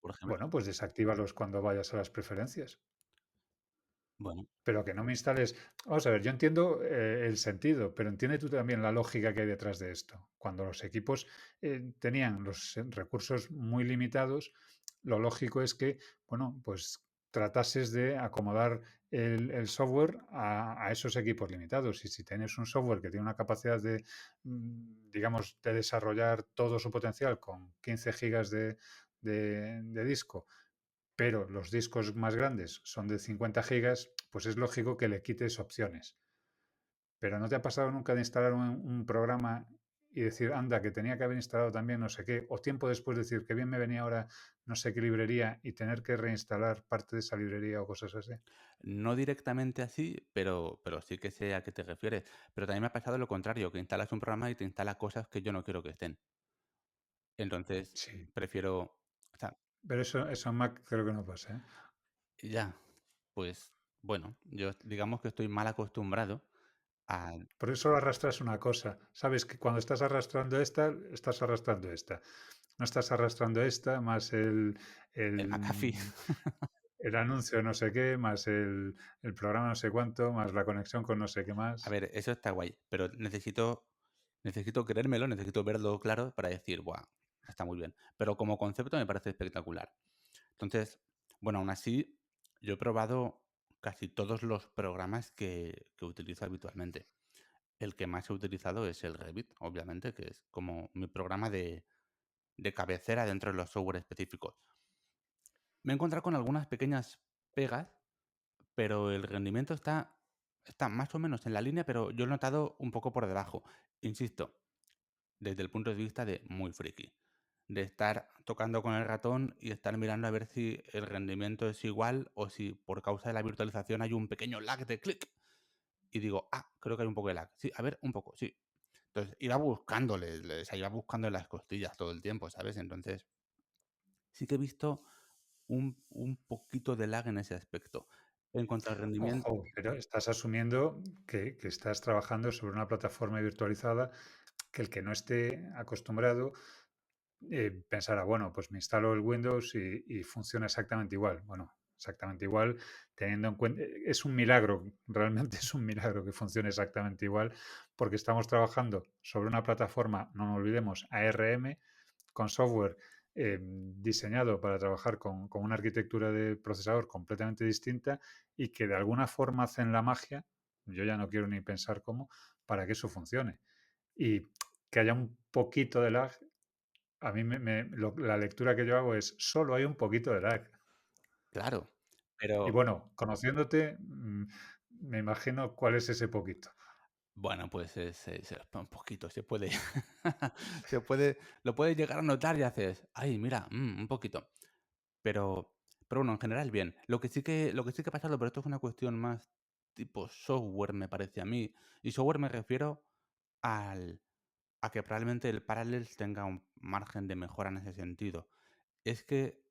Por ejemplo, Bueno, pues desactívalos cuando vayas a las preferencias. bueno, Pero que no me instales. Vamos a ver, yo entiendo el sentido, pero entiende tú también la lógica que hay detrás de esto. Cuando los equipos tenían los recursos muy limitados, lo lógico es que, bueno, pues tratases de acomodar el software a esos equipos limitados. Y si tienes un software que tiene una capacidad de, digamos, de desarrollar todo su potencial con 15 gigas de disco, pero los discos más grandes son de 50 gigas, pues es lógico que le quites opciones. Pero ¿no te ha pasado nunca de instalar un programa y decir, anda, que tenía que haber instalado también no sé qué, o tiempo después decir que bien me venía ahora no sé qué librería y tener que reinstalar parte de esa librería o cosas así. No directamente así, pero sí que sé a qué te refieres. Pero también me ha pasado lo contrario, que instalas un programa y te instala cosas que yo no quiero que estén. Entonces, Sí, prefiero, o sea, pero eso en Mac creo que no pasa, ¿eh? ya, pues bueno, yo digamos que estoy mal acostumbrado a... Por eso solo arrastras una cosa. Sabes que cuando estás arrastrando esta, estás arrastrando esta. No estás arrastrando esta más el McAfee. el, el anuncio de no sé qué, más el programa no sé cuánto, más la conexión con no sé qué A más. ver, eso está guay, pero necesito creérmelo, necesito verlo claro para decir, buah, está muy bien. Pero como concepto me parece espectacular. Entonces, bueno, aún así, yo he probado casi todos los programas que utilizo habitualmente. El que más he utilizado es el Revit, obviamente, que es como mi programa de cabecera dentro de los software específicos. Me he encontrado con algunas pequeñas pegas, pero el rendimiento está más o menos en la línea, pero yo lo he notado un poco por debajo. Insisto, desde el punto de vista de muy friki. De estar tocando con el ratón y estar mirando a ver si el rendimiento es igual o si por causa de la virtualización hay un pequeño lag de clic. Y digo, creo que hay un poco de lag. Sí, a ver, un poco, sí. Entonces iba buscándole, o sea, iba buscando en las costillas todo el tiempo, ¿sabes? Entonces sí que he visto un poquito de lag en ese aspecto. En cuanto al rendimiento, Ojo, pero estás asumiendo que estás trabajando sobre una plataforma virtualizada que el que no esté acostumbrado pensará, bueno, pues me instalo el Windows y funciona exactamente igual. Bueno, exactamente igual, teniendo en cuenta, es un milagro, realmente es un milagro que funcione exactamente igual, porque estamos trabajando sobre una plataforma, no nos olvidemos, ARM, con software diseñado para trabajar con una arquitectura de procesador completamente distinta y que de alguna forma hacen la magia, yo ya no quiero ni pensar cómo, para que eso funcione. Y que haya un poquito de lag a mí la lectura que yo hago es solo hay un poquito de lag. claro, Y pero bueno, conociéndote, me imagino cuál es ese poquito. bueno, pues es un poquito, se puede, lo puedes llegar a notar y haces, ay, mira, un poquito. Pero, pero bueno, en general bien. Lo que sí que ha pasado, pero esto es una cuestión más tipo software, me parece a mí. Y software me refiero al, a que probablemente el Parallels tenga un margen de mejora en ese sentido. Es que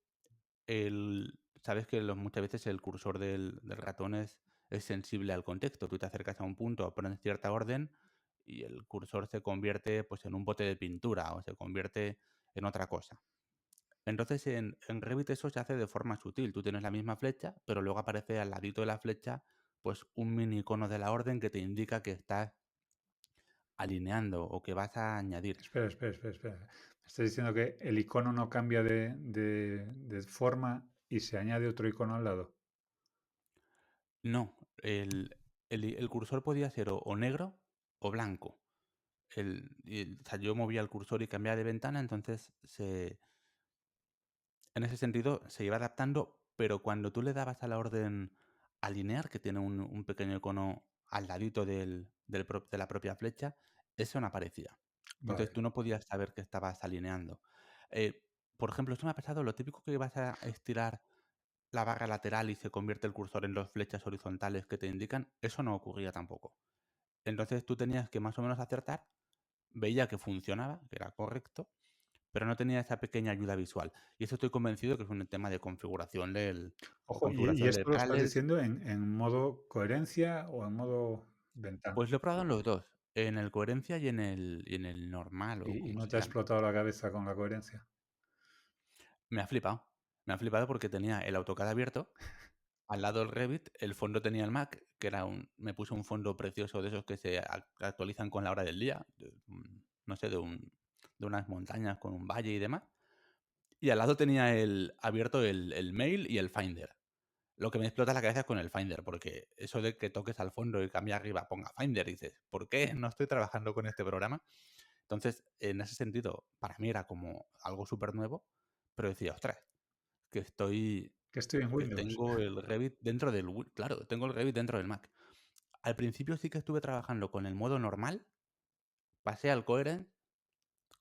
sabes que muchas veces el cursor del ratón es sensible al contexto. Tú te acercas a un punto, pones cierta orden y el cursor se convierte pues, en un bote de pintura o se convierte en otra cosa. Entonces en Revit eso se hace de forma sutil. Tú tienes la misma flecha, pero luego aparece al ladito de la flecha pues un mini icono de la orden que te indica que estás alineando o que vas a añadir. Espera, espera, espera, espera. Me estás diciendo que el icono no cambia de forma y se añade otro icono al lado. No, el cursor podía ser o negro o blanco. O sea, yo movía el cursor y cambiaba de ventana, entonces en ese sentido se iba adaptando, pero cuando tú le dabas a la orden alinear, que tiene un pequeño icono al ladito de la propia flecha, eso no aparecía. Entonces Vale. tú no podías saber que estabas alineando. Eh, por ejemplo, esto me ha pasado, lo típico que vas a estirar la barra lateral y se convierte el cursor en dos flechas horizontales que te indican, eso no ocurría tampoco. Entonces tú tenías que más o menos acertar, veía que funcionaba, que era correcto, pero no tenía esa pequeña ayuda visual. Y eso estoy convencido que es un tema de configuración Ojo, y del esto lo estás Parallels. diciendo en modo coherencia o en modo ventana. Pues lo he probado en los dos, en el coherencia y en el normal o Y como no se te ha llame. explotado la cabeza con la coherencia. Me ha flipado. Me ha flipado porque tenía el AutoCAD abierto, al lado el Revit, el fondo tenía el Mac, que era me puse un fondo precioso de esos que se actualizan con la hora del día, no sé, de unas montañas con un valle y demás. Y al lado tenía abierto el Mail y el Finder. Lo que me explota la cabeza es con el Finder, porque eso de que toques al fondo y cambie arriba, ponga Finder, dices, ¿por qué no estoy trabajando con este programa? Entonces, en ese sentido, para mí era como algo súper nuevo, pero decía, ostras, que Que estoy en que Windows. tengo el Revit dentro claro, tengo el Revit dentro del Mac. Al principio sí que estuve trabajando con el modo normal, pasé al Coherence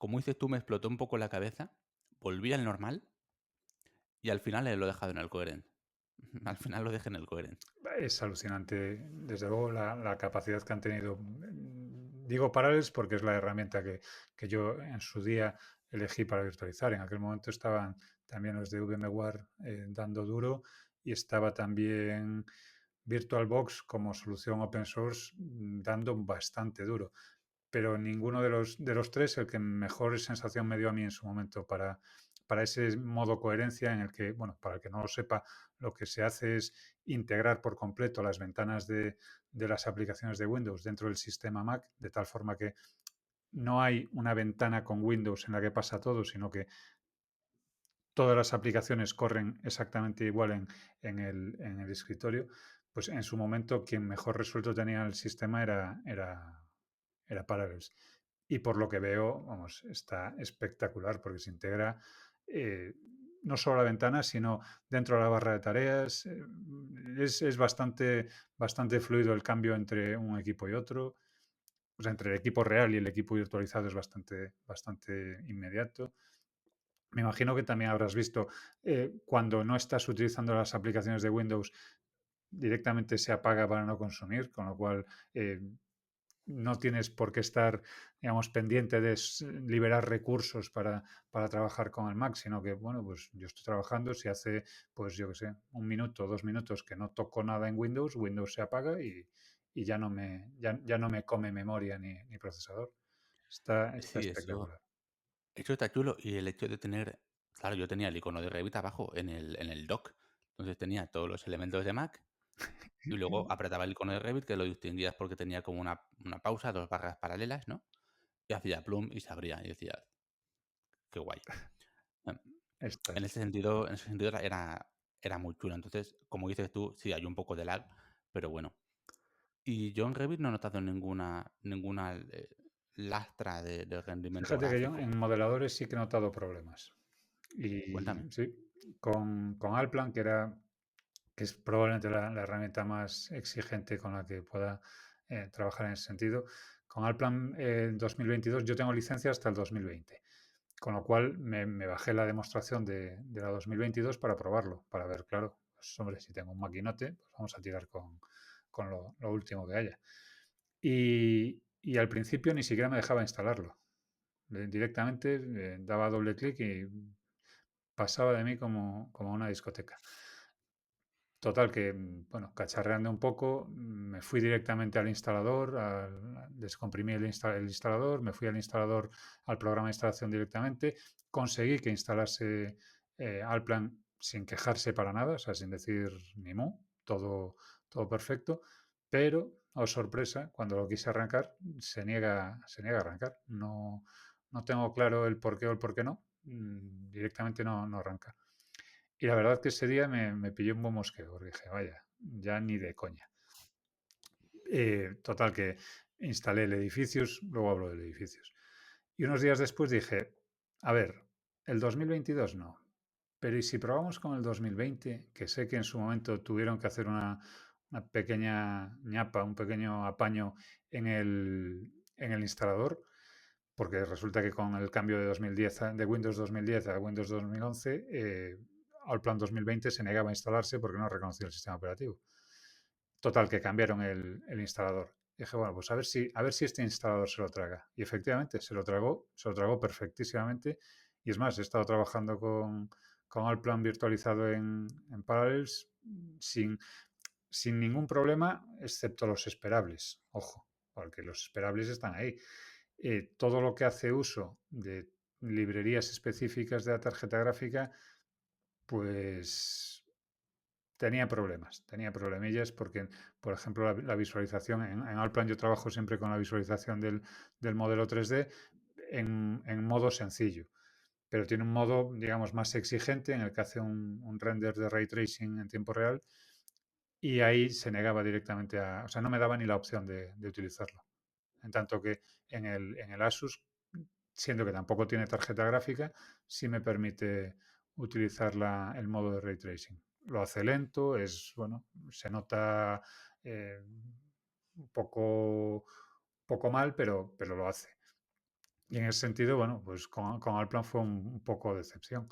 como dices tú, me explotó un poco la cabeza, volví al normal y al final lo he dejado en el Coherent. Al final lo dejé en el Coherent. Es alucinante, desde luego, la capacidad que han tenido. Digo Parallels porque es la herramienta que yo en su día elegí para virtualizar. En aquel momento estaban también los de VMware dando duro y estaba también VirtualBox como solución open source dando bastante duro. Pero ninguno de los tres, el que mejor sensación me dio a mí en su momento para ese modo coherencia en el que, bueno, para el que no lo sepa, lo que se hace es integrar por completo las ventanas de las aplicaciones de Windows dentro del sistema Mac, de tal forma que no hay una ventana con Windows en la que pasa todo, sino que todas las aplicaciones corren exactamente igual en el escritorio. Pues en su momento quien mejor resuelto tenía el sistema era Parallels. Y por lo que veo, vamos, está espectacular porque se integra no solo la ventana, sino dentro de la barra de tareas. Es bastante, bastante fluido el cambio entre un equipo y otro. O sea, entre el equipo real y el equipo virtualizado es bastante, bastante inmediato. Me imagino que también habrás visto cuando no estás utilizando las aplicaciones de Windows, directamente se apaga para no consumir, con lo cual no tienes por qué estar, digamos, pendiente de liberar recursos para trabajar con el Mac, sino que, bueno, pues yo estoy trabajando, si hace, pues yo qué sé, 1 minuto, 2 minutos que no toco nada en Windows, Windows se apaga y ya no me come memoria ni procesador. Está Sí, espectacular. eso está chulo. Y el hecho de tener, claro, yo tenía el icono de Revit abajo en el dock. Entonces tenía todos los elementos de Mac y luego apretaba el icono de Revit que lo distinguías porque tenía como una pausa, dos barras paralelas, ¿no? Y hacía plum y se abría y decía, qué guay. Em, Está en ese sentido era muy chulo. Entonces, como dices tú, sí, hay un poco de lag, pero bueno. Y yo en Revit no he notado ninguna lastra de rendimiento Fíjate que yo gráfico. en modeladores sí que he notado problemas. Cuéntame. Y sí, con Alplan, que es probablemente la herramienta más exigente con la que pueda trabajar en ese sentido. Con Alplan 2022 yo tengo licencia hasta el 2020, con lo cual me bajé la demostración de la 2022 para probarlo, para ver, claro, pues, hombre, si tengo un maquinote, pues vamos a tirar con lo último que haya. Y al principio ni siquiera me dejaba instalarlo. Directamente daba doble clic y pasaba de mí como una discoteca. Total, que, bueno, cacharreando un poco, me fui directamente al instalador, descomprimí el instalador, me fui al instalador, al programa de instalación directamente, conseguí que instalase Alplan sin quejarse para nada, o sea, sin decir ni mu, todo perfecto, pero, oh sorpresa, cuando lo quise arrancar, se niega a arrancar. No tengo claro el por qué o el por qué no, directamente no arranca. Y la verdad que ese día me pilló un buen mosqueo, porque dije, vaya, ya ni de coña. Total, que instalé el edificios, luego hablo del edificios. Y unos días después dije, a ver, el 2022 no, pero ¿y si probamos con el 2020? Que sé que en su momento tuvieron que hacer una pequeña ñapa, un pequeño apaño en el instalador, porque resulta que con el cambio de 2010 de Windows 2010 a Windows 2011, Allplan 2020 se negaba a instalarse porque no reconocía el sistema operativo. Total, que cambiaron el instalador. Y dije, bueno, pues a ver si este instalador se lo traga. Y efectivamente, se lo tragó perfectísimamente. Y es más, he estado trabajando con Allplan virtualizado en Parallels sin, sin ningún problema, excepto los esperables. Ojo, porque los esperables están ahí. Todo lo que hace uso de librerías específicas de la tarjeta gráfica, pues tenía problemillas porque, por ejemplo, la visualización en Allplan yo trabajo siempre con la visualización del modelo 3D en modo sencillo, pero tiene un modo, digamos, más exigente en el que hace un render de ray tracing en tiempo real y ahí se negaba directamente o sea, no me daba ni la opción de utilizarlo. En tanto que en el Asus, siendo que tampoco tiene tarjeta gráfica, sí me permite utilizar el modo de ray tracing. Lo hace lento, bueno, se nota un poco mal, pero lo hace. Y en ese sentido, bueno, pues con Alplan fue un poco decepción.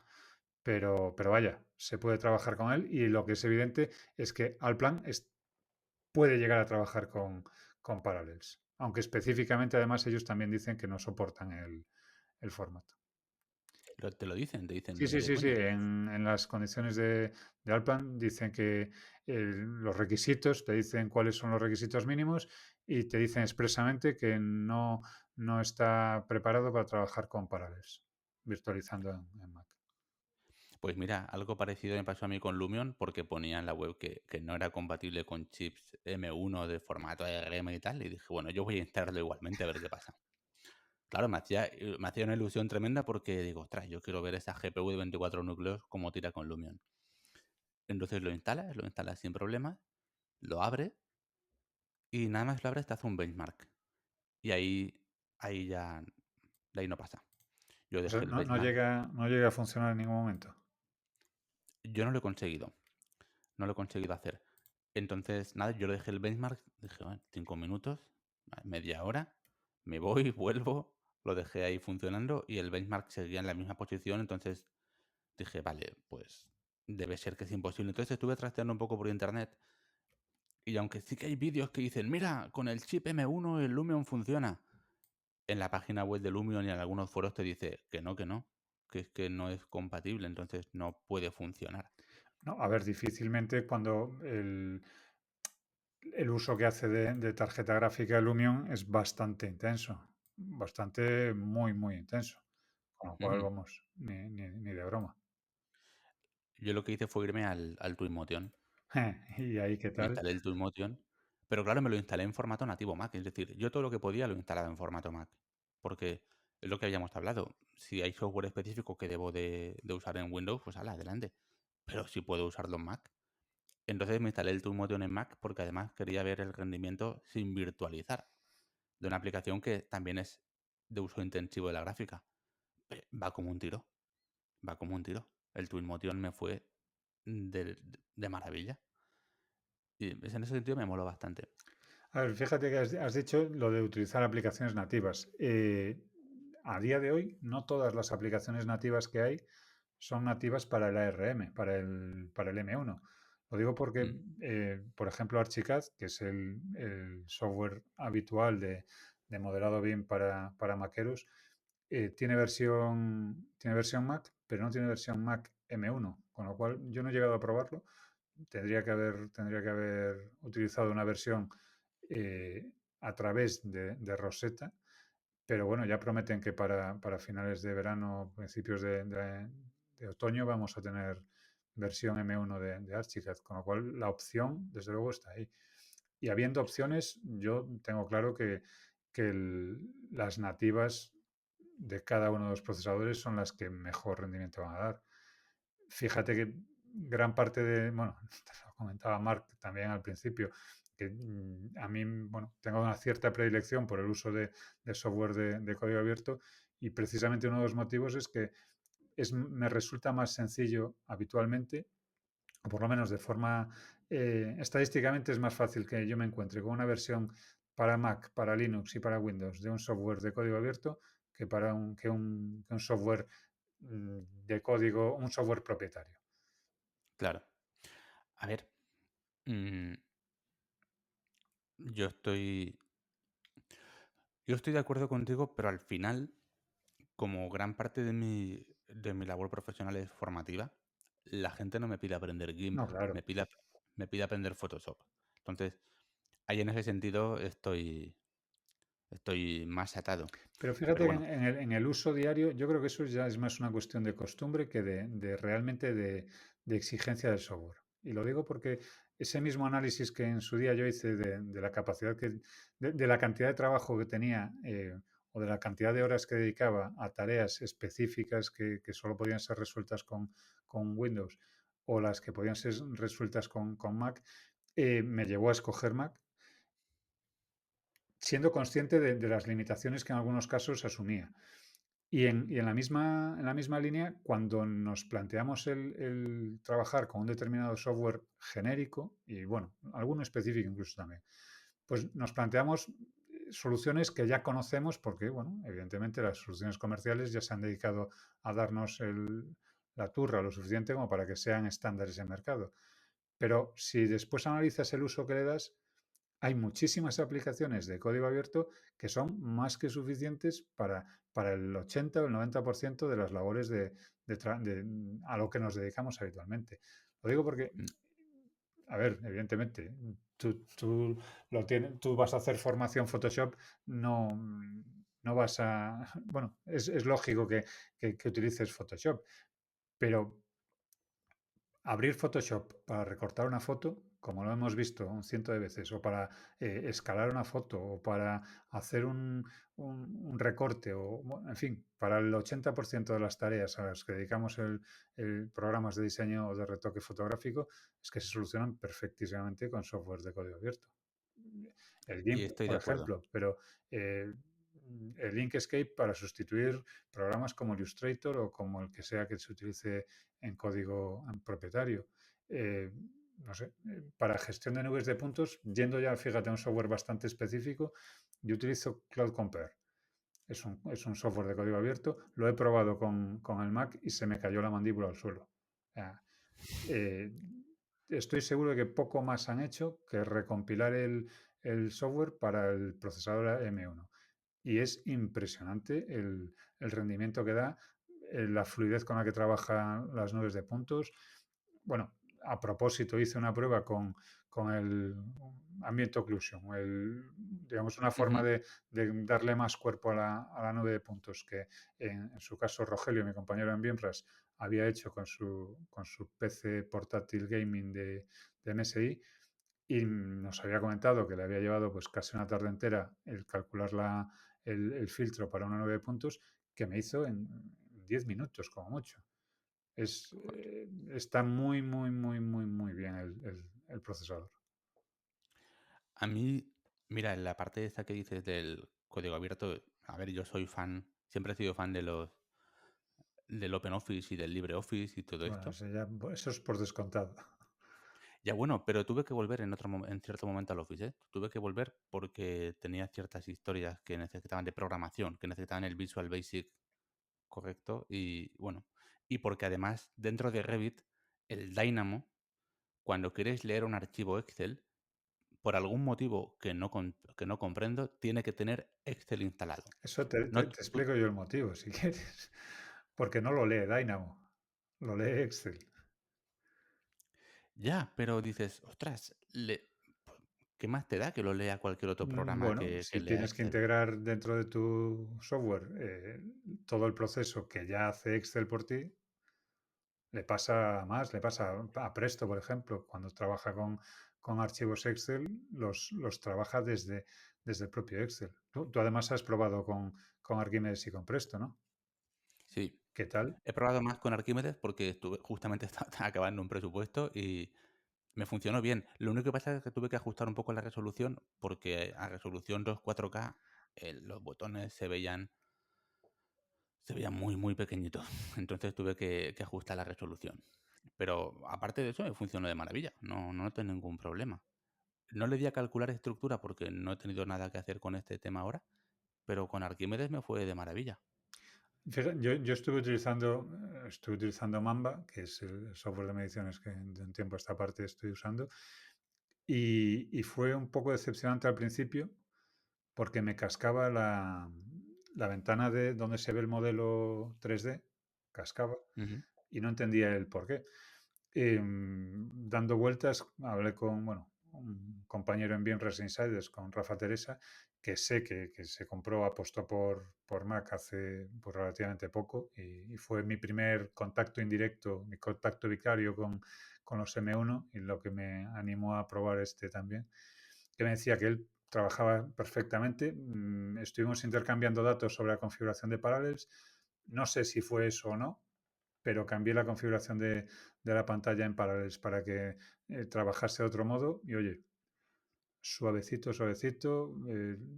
Pero vaya, se puede trabajar con él y lo que es evidente es que Alplan puede llegar a trabajar con Parallels. Aunque específicamente, además, ellos también dicen que no soportan el formato. Te lo dicen, te dicen, Sí, ni sí, de sí, sí. coña. En las condiciones de Alplan dicen que los requisitos, te dicen cuáles son los requisitos mínimos y te dicen expresamente que no está preparado para trabajar con Parallels, virtualizando en Mac. Pues mira, algo parecido me pasó a mí con Lumion porque ponía en la web que no era compatible con chips M1 de formato ARM y tal. Y dije, bueno, yo voy a instalarlo igualmente a ver qué pasa. Claro, me hacía una ilusión tremenda porque digo, ostras, yo quiero ver esa GPU de 24 núcleos como tira con Lumion. Entonces lo instalas sin problemas, lo abres y nada más lo abres te hace un benchmark. Y ahí ya, de ahí no pasa. Yo O sea, dejé el no benchmark. llega a funcionar en ningún momento. Yo no lo he conseguido. No lo he conseguido hacer. Entonces, nada, yo lo dejé el benchmark, dije, bueno, 5 minutos, media hora, me voy, vuelvo, lo dejé ahí funcionando y el benchmark seguía en la misma posición, entonces dije, vale, pues debe ser que es imposible. Entonces estuve trasteando un poco por internet y aunque sí que hay vídeos que dicen, mira, con el chip M1 el Lumion funciona, en la página web de Lumion y en algunos foros te dice que es que no es compatible, entonces no puede funcionar. No, a ver, difícilmente cuando el uso que hace de tarjeta gráfica Lumion es bastante intenso, bastante muy intenso. Con lo cual, Ujú. vamos, ni de broma. Yo lo que hice fue irme al Twinmotion. ¿Y ahí qué Me tal? instalé el Twinmotion, pero claro, me lo instalé en formato nativo Mac. Es decir, yo todo lo que podía lo instalaba en formato Mac. Porque es lo que habíamos hablado. Si hay software específico que debo de usar en Windows, pues hala, adelante. Pero si puedo usarlo en Mac. Entonces me instalé el Twinmotion en Mac porque además quería ver el rendimiento sin virtualizar. De una aplicación que también es de uso intensivo de la gráfica. Va como un tiro. Va como un tiro. El Twinmotion me fue de maravilla. Y en ese sentido me moló bastante. A ver, fíjate que has dicho lo de utilizar aplicaciones nativas. A día de hoy, no todas las aplicaciones nativas que hay son nativas para el ARM, para el M1. Lo digo porque, Mm. por ejemplo, Archicad, que es el software habitual de modelado BIM para Maceros, tiene versión Mac, pero no tiene versión Mac M1, con lo cual yo no he llegado a probarlo. Tendría que haber utilizado una versión a través de Rosetta, pero bueno, ya prometen que para finales de verano, principios de otoño, vamos a tener versión M1 de Archicad, con lo cual la opción, desde luego, está ahí. Y habiendo opciones, yo tengo claro que las nativas de cada uno de los procesadores son las que mejor rendimiento van a dar. Fíjate que gran parte bueno, te lo comentaba Mark también al principio, que a mí, bueno, tengo una cierta predilección por el uso de software de código abierto y precisamente uno de los motivos es que me resulta más sencillo habitualmente, o por lo menos de forma estadísticamente es más fácil que yo me encuentre con una versión para Mac, para Linux y para Windows de un software de código abierto que para que un software de código, un software propietario. Claro. A ver, mm, yo estoy, yo estoy de acuerdo contigo, pero al final, como gran parte de mi labor profesional es formativa, la gente no me pide aprender GIMP, No, claro. me pide aprender Photoshop. Entonces, ahí en ese sentido estoy más atado. Pero Pero fíjate que bueno, en el uso diario, yo creo que eso ya es más una cuestión de costumbre que de realmente de exigencia del software. Y lo digo porque ese mismo análisis que en su día yo hice de la capacidad de la cantidad de trabajo que tenía o de la cantidad de horas que dedicaba a tareas específicas que solo podían ser resueltas con Windows o las que podían ser resueltas con Mac, me llevó a escoger Mac siendo consciente de las limitaciones que en algunos casos asumía. Y en la misma línea, cuando nos planteamos el trabajar con un determinado software genérico, y bueno, alguno específico incluso también, pues nos planteamos soluciones que ya conocemos porque, bueno, evidentemente las soluciones comerciales ya se han dedicado a darnos la turra lo suficiente como para que sean estándares en mercado. Pero si después analizas el uso que le das, hay muchísimas aplicaciones de código abierto que son más que suficientes para el 80 o el 90% de las labores a lo que nos dedicamos habitualmente. Lo digo porque, Mm. a ver, evidentemente, tú vas a hacer formación Photoshop, no, no vas a... Bueno, es lógico que utilices Photoshop, pero abrir Photoshop para recortar una foto, como lo hemos visto un ciento de veces, o para escalar una foto, o para hacer un recorte, o en fin, para el 80% de las tareas a las que dedicamos el programas de diseño o de retoque fotográfico, es que se solucionan perfectísimamente con software de código abierto. El Y GIMP, estoy por de acuerdo. ejemplo, pero eh, el Inkscape para sustituir programas como Illustrator o como el que sea que se utilice en código propietario. Eh, no sé, para gestión de nubes de puntos, yendo ya, fíjate, a un software bastante específico, yo utilizo Cloud Compare. Es un software de código abierto. Lo he probado con el Mac y se me cayó la mandíbula al suelo. O sea, eh, estoy seguro de que poco más han hecho que recompilar el software para el procesador M1. Y es impresionante el rendimiento que da, la fluidez con la que trabajan las nubes de puntos. Bueno, a propósito, hice una prueba con el Ambient Occlusion, digamos una forma Ujú. de darle más cuerpo a la nube de puntos que en su caso Rogelio, mi compañero en VMware, había hecho con su PC portátil gaming de MSI y nos había comentado que le había llevado pues casi una tarde entera el calcular el filtro para una nube de puntos que me hizo en 10 minutos como mucho. Joder. Está muy, muy, muy, muy, muy bien el procesador. A mí, mira, en la parte esta que dices del código abierto, a ver, yo soy fan, siempre he sido fan del OpenOffice y del LibreOffice y todo Bueno, esto. eso es por descontado. Ya bueno, pero tuve que volver en cierto momento al Office, ¿eh? Tuve que volver porque tenía ciertas historias que necesitaban de programación, que necesitaban el Visual Basic correcto y bueno, y porque además dentro de Revit, el Dynamo, cuando quieres leer un archivo Excel, por algún motivo que no comprendo, tiene que tener Excel instalado. Eso te, No, te- te explico yo el motivo, si quieres. Porque no lo lee Dynamo, lo lee Excel. ya, pero dices, ostras, ¿qué más te da que lo lea cualquier otro programa Bueno, que si lea tienes que Excel? integrar dentro de tu software todo el proceso que ya hace Excel por ti, le pasa más, le pasa a Presto, por ejemplo, cuando trabaja con archivos Excel, los trabaja desde el propio Excel. Tú además has probado con Archimedes y con Presto, ¿no? Sí, ¿Qué tal? he probado más con Arquímedes porque justamente estaba acabando un presupuesto y me funcionó bien. Lo único que pasa es que tuve que ajustar un poco la resolución porque a resolución 2.4K los botones se veían muy, muy pequeñitos. Entonces tuve que ajustar la resolución. Pero aparte de eso, me funcionó de maravilla. No, no tengo ningún problema. No le di a calcular estructura porque no he tenido nada que hacer con este tema ahora, pero con Arquímedes me fue de maravilla. Fíjate, yo estuve utilizando Mamba, que es el software de mediciones que de un tiempo a esta parte estoy usando, y fue un poco decepcionante al principio porque me cascaba la ventana de donde se ve el modelo 3D, cascaba, Ujú. y no entendía el por qué. Dando vueltas, hablé con, bueno, un compañero en Bien Insiders, con Rafa Teresa, que sé que se compró, apostó por Mac hace pues, relativamente poco y fue mi primer contacto indirecto, mi contacto vicario con los M1 y lo que me animó a probar este también, que me decía que él trabajaba perfectamente. Estuvimos intercambiando datos sobre la configuración de Parallels. No sé si fue eso o no, pero cambié la configuración de la pantalla en Parallels para que trabajase de otro modo y oye, suavecito, suavecito,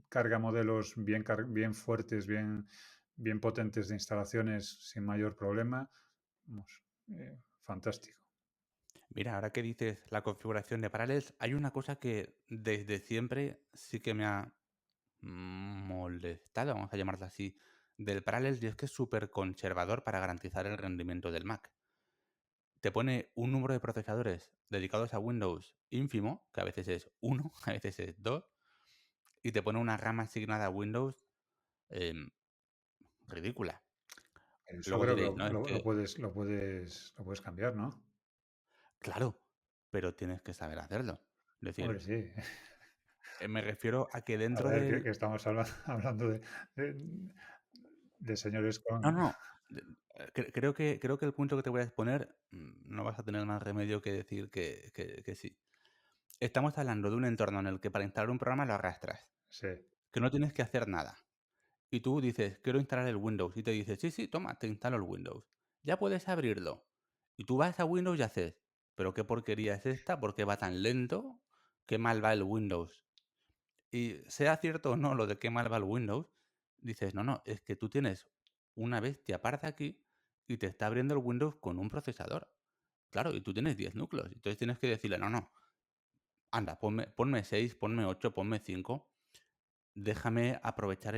carga modelos bien fuertes, bien potentes de instalaciones sin mayor problema. Vamos, fantástico. Mira, ahora que dices la configuración de Parallels, hay una cosa que desde siempre sí que molestado, vamos a llamarlo así, del Parallels, y es que es súper conservador para garantizar el rendimiento del Mac. Te pone un número de procesadores dedicados a Windows ínfimo, que a veces es 1, a veces es 2, y te pone una RAM asignada a Windows em, ridícula. Eso Luego creo que diréis, no, es que, lo puedes cambiar, ¿no? claro, pero tienes que saber hacerlo. Es decir, Hombre, sí. me refiero a que A dentro ver, del... que estamos hablando de, de señores No, con... no, de- creo que el punto que te voy a exponer no vas a tener más remedio que decir que sí. Estamos hablando de un entorno en el que para instalar un programa lo arrastras, Sí, que no tienes que hacer nada. Y tú dices, quiero instalar el Windows. Y te dice, sí, sí, toma, te instalo el Windows. Ya puedes abrirlo. Y tú vas a Windows y haces, pero qué porquería es esta, ¿por qué va tan lento? ¿Qué mal va el Windows? Y sea cierto o no lo de qué mal va el Windows, dices, no, no, es que tú tienes una bestia parda aquí y te está abriendo el Windows con un procesador. Claro, y tú tienes 10 núcleos. Entonces tienes que decirle, no, no, anda, ponme 6, ponme 8, ponme 5. Déjame aprovechar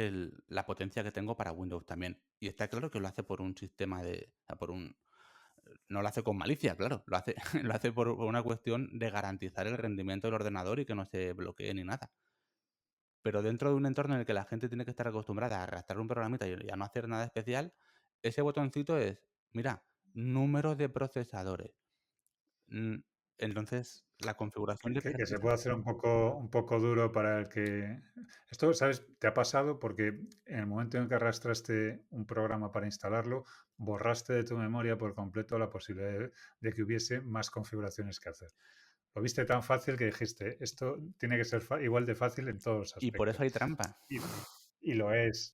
la potencia que tengo para Windows también. Y está claro que lo hace por un sistema de... o sea, no lo hace con malicia, claro. Lo hace, lo hace por una cuestión de garantizar el rendimiento del ordenador y que no se bloquee ni nada. Pero dentro de un entorno en el que la gente tiene que estar acostumbrada a arrastrar un programita y a no hacer nada especial, ese botoncito es, mira, número de procesadores. Mm, Entonces, la configuración de que se carpeta... puede hacer un poco duro para el que... Esto, ¿sabes? Te ha pasado porque en el momento en que arrastraste un programa para instalarlo, borraste de tu memoria por completo la posibilidad de que hubiese más configuraciones que hacer. Lo viste tan fácil que dijiste, esto tiene que ser igual de fácil en todos los Y por eso aspectos. hay trampa. Y, y lo es.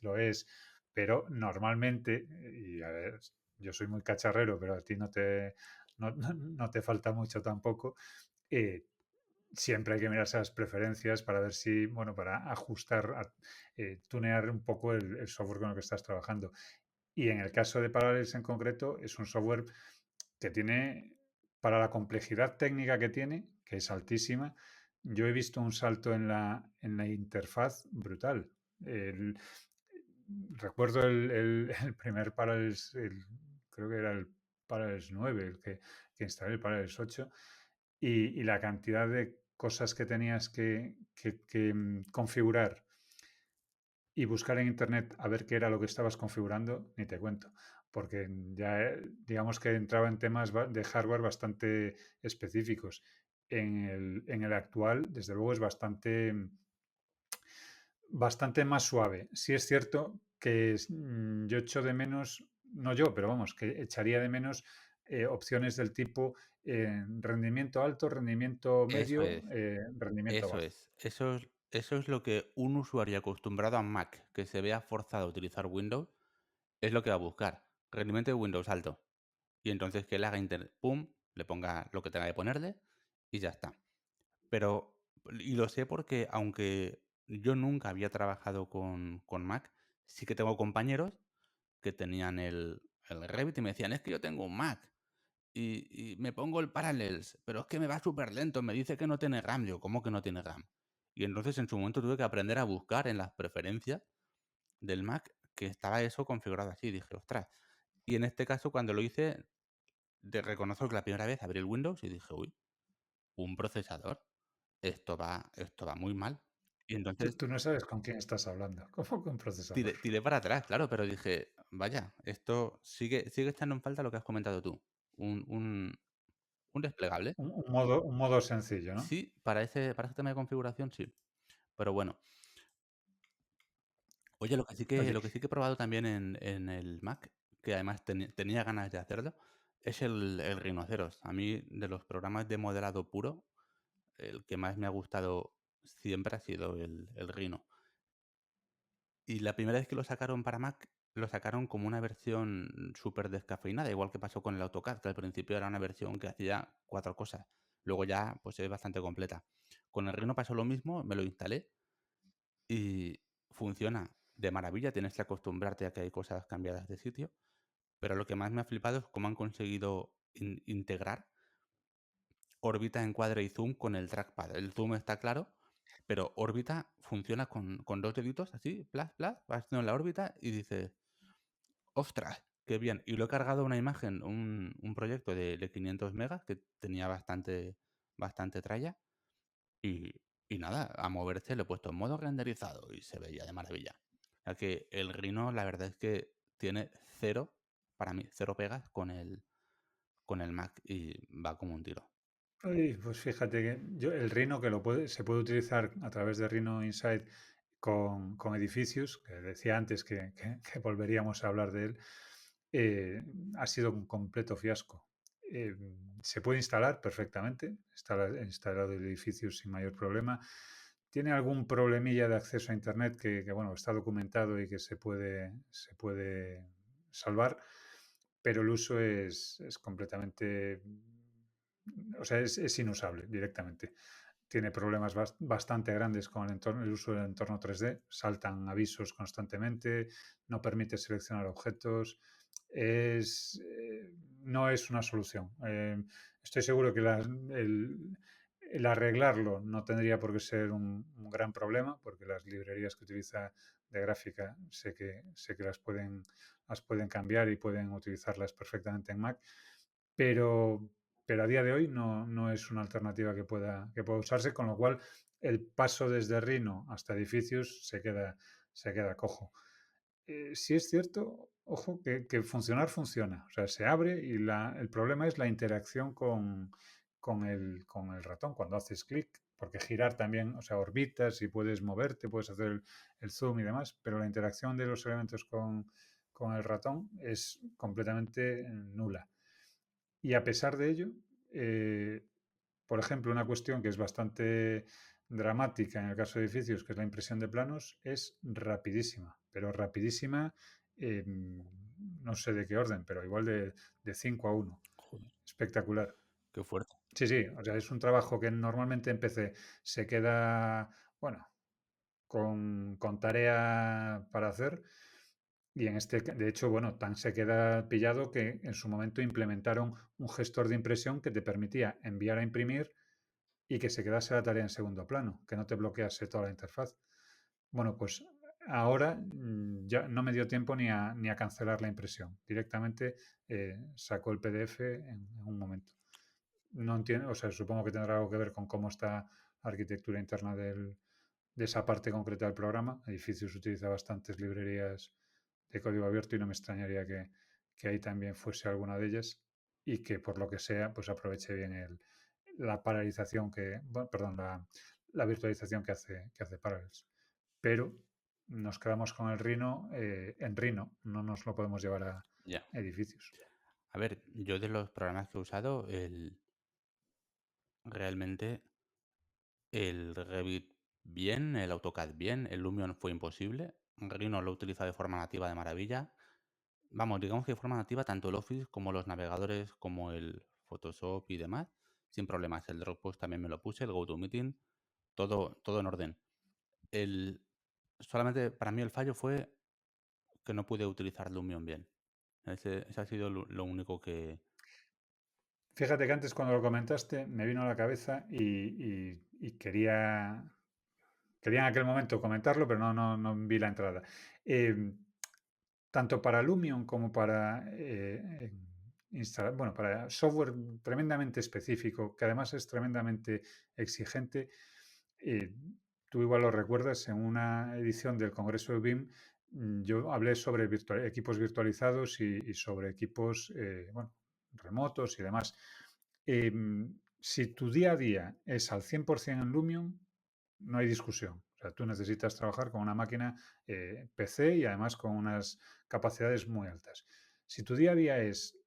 Pero normalmente, y a ver, yo soy muy cacharrero, pero a ti no te falta mucho tampoco. eh, Siempre hay que mirar esas preferencias para ver si, bueno, para ajustar, tunear un poco el software con el que estás trabajando. Y en el caso de Parallels en concreto, es un software que tiene, para la complejidad técnica que tiene, que es altísima, yo he visto un salto en la interfaz brutal. El- Recuerdo el primer Parallels, creo que era el Parallels 9, que instalé, el Parallels 8, y la cantidad de cosas que tenías que configurar y buscar en internet a ver qué era lo que estabas configurando, ni te cuento, porque ya digamos que entraba en temas de hardware bastante específicos. En el actual, desde luego, es bastante más suave. Sí es cierto que yo echo de menos, no yo, pero vamos, que echaría de menos opciones del tipo rendimiento alto, rendimiento Eso medio, es. rendimiento Eso bajo. es. Eso es lo que un usuario acostumbrado a Mac que se vea forzado a utilizar Windows es lo que va a buscar. Rendimiento de Windows alto. Y entonces que él haga internet, pum, le ponga lo que tenga que ponerle y ya está. Pero, y lo sé porque aunque yo nunca había trabajado con Mac, sí que tengo compañeros que tenían el Revit y me decían, es que yo tengo un Mac y me pongo el Parallels, pero es que me va súper lento, me dice que no tiene RAM. Yo, ¿cómo que no tiene RAM? Y entonces en su momento tuve que aprender a buscar en las preferencias del Mac que estaba eso configurado así. Dije, ostras. Y en este caso, cuando lo hice, te reconozco que la primera vez abrí el Windows y dije, uy, un procesador, esto va muy mal. Y entonces Tú no sabes con quién estás hablando, como con procesador. tiré para atrás, claro, pero dije, vaya, esto sigue echando en falta lo que has comentado tú. Un desplegable. Un modo sencillo, ¿no? Sí, para ese tema de configuración, sí. Pero bueno, oye, Oye, lo que sí que he probado también en el Mac, que además tenía ganas de hacerlo, es el Rhinoceros. A mí, de los programas de modelado puro, el que más me ha gustado siempre ha sido el Rhino. Y la primera vez que lo sacaron para Mac, lo sacaron como una versión súper descafeinada, igual que pasó con el AutoCAD, que al principio era una versión que hacía 4 cosas. Luego ya, pues es bastante completa. Con el Rhino pasó lo mismo, me lo instalé y funciona de maravilla. Tienes que acostumbrarte a que hay cosas cambiadas de sitio. Pero lo que más me ha flipado es cómo han conseguido integrar órbita, encuadre y zoom con el trackpad. El zoom está claro, Pero órbita funciona con 2 deditos así, plas, plas, vas haciendo la órbita y dices, ¡ostras! ¡Qué bien! Y lo he cargado una imagen, un proyecto de 500 megas que tenía bastante tralla y, y nada, a moverse lo he puesto en modo renderizado y se veía de maravilla. O sea que el Rhino, la verdad es que tiene cero, para mí, cero pegas con el Mac y va como un tiro. Uy, pues fíjate que el Rhino que se puede utilizar a través de Rhino Insight con edificios, que decía antes que volveríamos a hablar de él, eh, ha sido un completo fiasco. Eh, Se puede instalar perfectamente, está instalado el edificio sin mayor problema. Tiene algún problemilla de acceso a Internet bueno, está documentado y que se puede salvar, pero el uso es completamente, o sea, es inusable directamente. Tiene problemas bastante grandes con el uso del entorno 3D, saltan avisos constantemente, no permite seleccionar objetos, no es una solución. Estoy seguro que el arreglarlo no tendría por qué ser un gran problema, porque las librerías que utiliza de gráfica sé que las pueden cambiar y pueden utilizarlas perfectamente en Mac, pero, pero a día de hoy no es una alternativa que pueda usarse, con lo cual el paso desde Rhino hasta edificios se queda cojo. Sí es cierto, ojo, que funcionar funciona. O sea, se abre y el problema es la interacción con el ratón cuando haces clic, porque girar también, o sea, orbitas y puedes moverte, puedes hacer el zoom y demás, pero la interacción de los elementos con el ratón es completamente nula. Y a pesar de ello, eh, por ejemplo, una cuestión que es bastante dramática en el caso de edificios, que es la impresión de planos, es rapidísima, pero rapidísima, no sé de qué orden, pero igual de 5 a 1. Joder, Espectacular. qué fuerte. Sí, sí, o sea, es un trabajo que normalmente en PC se queda, bueno, con tarea para hacer. Y en de hecho, bueno, tan se queda pillado que en su momento implementaron un gestor de impresión que te permitía enviar a imprimir y que se quedase la tarea en segundo plano, que no te bloquease toda la interfaz. Bueno, pues ahora ya no me dio tiempo ni a cancelar la impresión. Directamente sacó el PDF en un momento. No entiendo, o sea, supongo que tendrá algo que ver con cómo está la arquitectura interna de esa parte concreta del programa. Edificios utiliza bastantes librerías de código abierto y no me extrañaría que ahí también fuese alguna de ellas y que por lo que sea, pues aproveche bien la paralización bueno, perdón, la virtualización que hace Parallels. Pero nos quedamos con el Rhino en Rhino, no nos lo podemos llevar a Ya. edificios. A ver, yo de los programas que he usado, realmente el Revit bien, el AutoCAD bien, el Lumion fue imposible. Rhino lo utiliza de forma nativa de maravilla. Vamos, digamos que de forma nativa tanto el Office como los navegadores, como el Photoshop y demás, sin problemas. El Dropbox también me lo puse, el GoToMeeting, todo en orden. El, solamente para mí el fallo fue que no pude utilizar Lumion bien. Ese ha sido lo único que... Fíjate que antes cuando lo comentaste me vino a la cabeza y quería en aquel momento comentarlo, pero no vi la entrada. Eh, Tanto para Lumion como para instalar, bueno, para software tremendamente específico, que además es tremendamente exigente. eh, Tú igual lo recuerdas, en una edición del Congreso de BIM, yo hablé sobre equipos virtualizados y sobre equipos bueno, remotos y demás. Si tu día a día es al 100% en Lumion, no hay discusión. O sea, tú necesitas trabajar con una máquina PC y además con unas capacidades muy altas. Si tu día a día es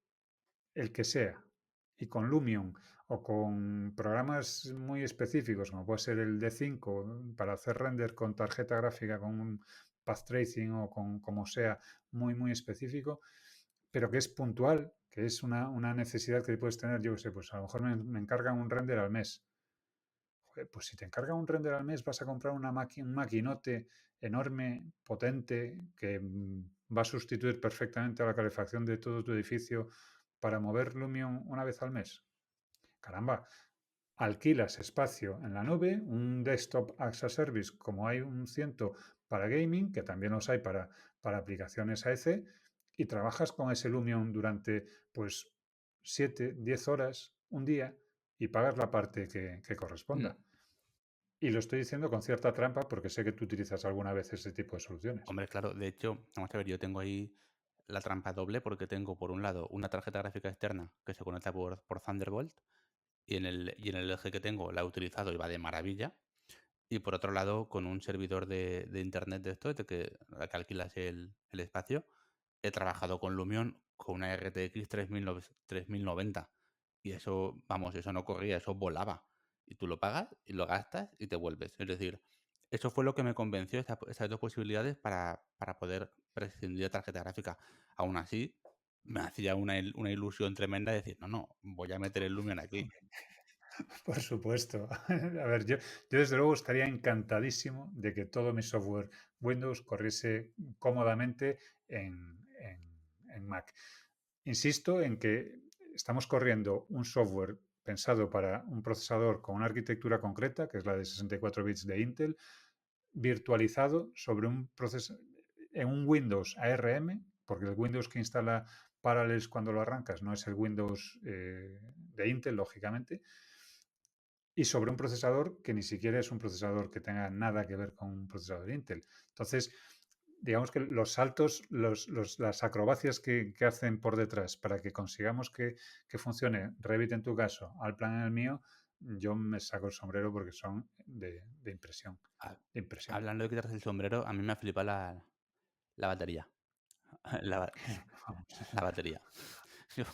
el que sea y con Lumion o con programas muy específicos, como puede ser el D5 para hacer render con tarjeta gráfica, con un path tracing o con como sea, muy específico, pero que es puntual, que es una necesidad que puedes tener, yo que sé, pues a lo mejor me encargan un render al mes. Joder, pues si te encargan un render al mes, vas a comprar un maquinote enorme, potente, que va a sustituir perfectamente a la calefacción de todo tu edificio para mover Lumion una vez al mes. Caramba, alquilas espacio en la nube, un desktop as a service, como hay un ciento para gaming, que también los hay para aplicaciones AEC, y trabajas con ese Lumion durante pues 7, 10 horas, un día, y pagas la parte que corresponda. Mm, Y lo estoy diciendo con cierta trampa porque sé que tú utilizas alguna vez ese tipo de soluciones. Hombre, claro, de hecho, vamos a ver, yo tengo ahí la trampa doble porque tengo, por un lado, una tarjeta gráfica externa que se conecta por Thunderbolt y en el eje que tengo la he utilizado y va de maravilla. Y por otro lado, con un servidor de internet de esto, de que alquilas el espacio, he trabajado con Lumion con una RTX 3090. Y eso, vamos, eso no corría, eso volaba. Y tú lo pagas y lo gastas y te vuelves. Es decir, eso fue lo que me convenció, esas dos posibilidades para poder prescindir de tarjeta gráfica. Aún así, me hacía una ilusión tremenda de decir, no, no, voy a meter el Lumion aquí. Por supuesto. A ver, yo desde luego estaría encantadísimo de que todo mi software Windows corriese cómodamente en Mac. Insisto en que estamos corriendo un software pensado para un procesador con una arquitectura concreta, que es la de 64 bits de Intel, virtualizado sobre un procesador en un Windows ARM, porque el Windows que instala Parallels cuando lo arrancas no es el Windows de Intel, lógicamente, y sobre un procesador que ni siquiera es un procesador que tenga nada que ver con un procesador Intel. Entonces, digamos que los saltos, las acrobacias que hacen por detrás para que consigamos que funcione Revit en tu caso, al plan en el mío, yo me saco el sombrero porque son de impresión, Ha- de impresión. Hablando de quitarse el sombrero, a mí me flipa la batería. La, ba- la batería. Yo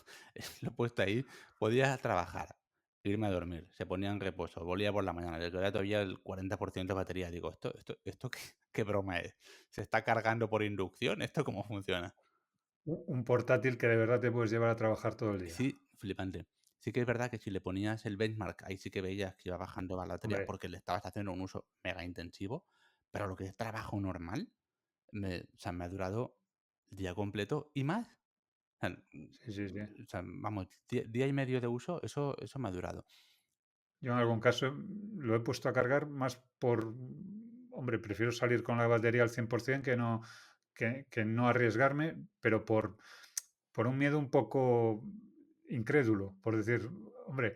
lo he puesto ahí, podía trabajar, irme a dormir, se ponía en reposo, volvía por la mañana, le quedaba todavía el 40% de batería. Digo, ¿esto qué broma es? ¿Se está cargando por inducción? ¿Esto cómo funciona? Un portátil que de verdad te puedes llevar a trabajar todo el día. Sí, flipante. Sí que es verdad que si le ponías el benchmark, ahí sí que veías que iba bajando la batería Hombre, porque le estabas haciendo un uso mega intensivo, pero lo que es trabajo normal, o sea, me ha durado el día completo y más. O sea, sí, sí, sí. o sea, vamos, día y medio de uso, eso me ha durado. Yo en algún caso lo he puesto a cargar más hombre, prefiero salir con la batería al 100% que no arriesgarme, pero por un miedo un poco incrédulo, por decir, hombre,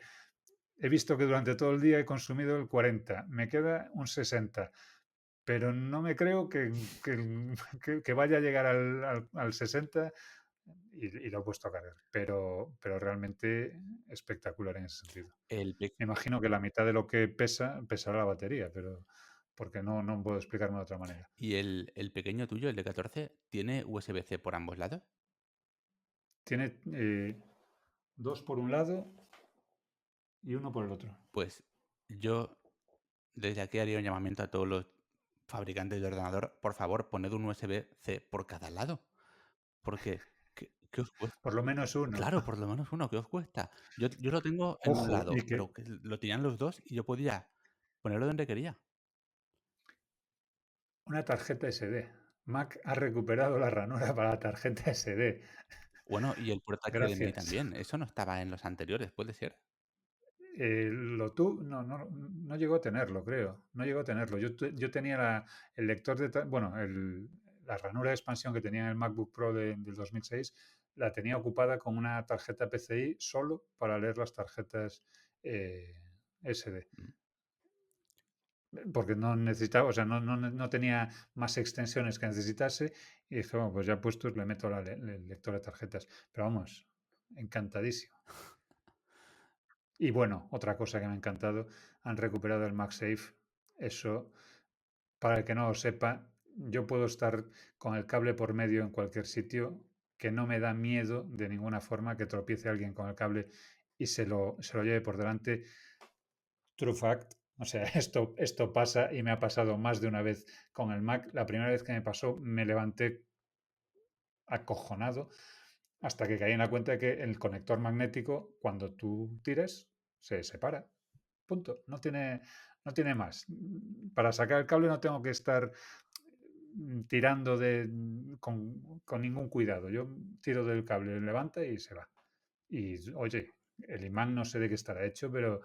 he visto que durante todo el día he consumido el 40, me queda un 60, pero no me creo que vaya a llegar al 60 y lo he puesto a cargar, pero realmente espectacular en ese sentido. El, pe- Me imagino que la mitad de lo que pesará la batería, pero porque no puedo explicarme de otra manera. ¿Y el pequeño tuyo, el de 14, tiene USB-C por ambos lados? Tiene dos por un lado y uno por el otro. Pues yo desde aquí haría un llamamiento a todos los fabricantes de ordenador, por favor, poned un USB-C por cada lado. Porque, ¿qué os cuesta? Por lo menos uno. Claro, por lo menos uno, ¿qué os cuesta? Yo lo tengo en un Ojo, y lado, que pero que lo tenían los dos y yo podía ponerlo donde quería. una tarjeta SD. Mac ha recuperado la ranura para la tarjeta SD. Bueno, y el puerto HDMI Gracias. también. Eso no estaba en los anteriores, ¿puede ser? No llegó a tenerlo, creo. No llegó a tenerlo. Yo tenía el lector bueno, la ranura de expansión que tenía en el MacBook Pro del 2006, la tenía ocupada con una tarjeta PCI solo para leer las tarjetas SD. Mm. Porque no necesitaba, o sea, no tenía más extensiones que necesitase. Y dije, bueno, pues ya puestos le meto el lector de tarjetas. Pero vamos, encantadísimo. Y bueno, otra cosa que me ha encantado, han recuperado el MagSafe. Eso, para el que no lo sepa, yo puedo estar con el cable por medio en cualquier sitio, que no me da miedo de ninguna forma que tropiece alguien con el cable y se lo lleve por delante. True fact. O sea, esto pasa y me ha pasado más de una vez con el Mac. La primera vez que me pasó, me levanté acojonado hasta que caí en la cuenta de que el conector magnético, cuando tú tires, se separa. Punto. No tiene más. Para sacar el cable no tengo que estar tirando con ningún cuidado. Yo tiro del cable, levanta y se va. Y oye, el imán no sé de qué estará hecho, pero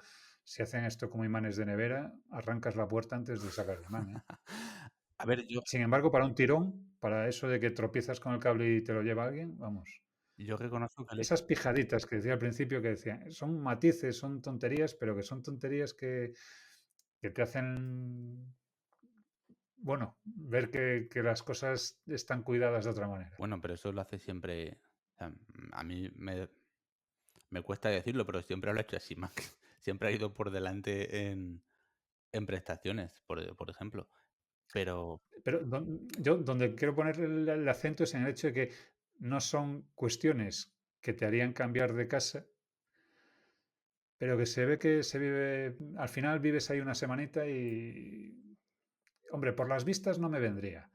si hacen esto como imanes de nevera, arrancas la puerta antes de sacar el imán, ¿eh? A ver, yo, Sin embargo, para un tirón, para eso de que tropiezas con el cable y te lo lleva alguien, vamos. yo reconozco que Esas pijaditas que decía al principio, que decía, son matices, son tonterías, pero que son tonterías que te hacen, bueno, ver que las cosas están cuidadas de otra manera. bueno, pero eso lo hace siempre. O sea, a mí me cuesta decirlo, pero siempre lo he hecho así. Siempre ha ido por delante en prestaciones, por ejemplo. Pero Pero yo donde quiero poner el acento es en el hecho de que no son cuestiones que te harían cambiar de casa, pero que se ve que se vive, al final vives ahí una semanita y, hombre, por las vistas no me vendría.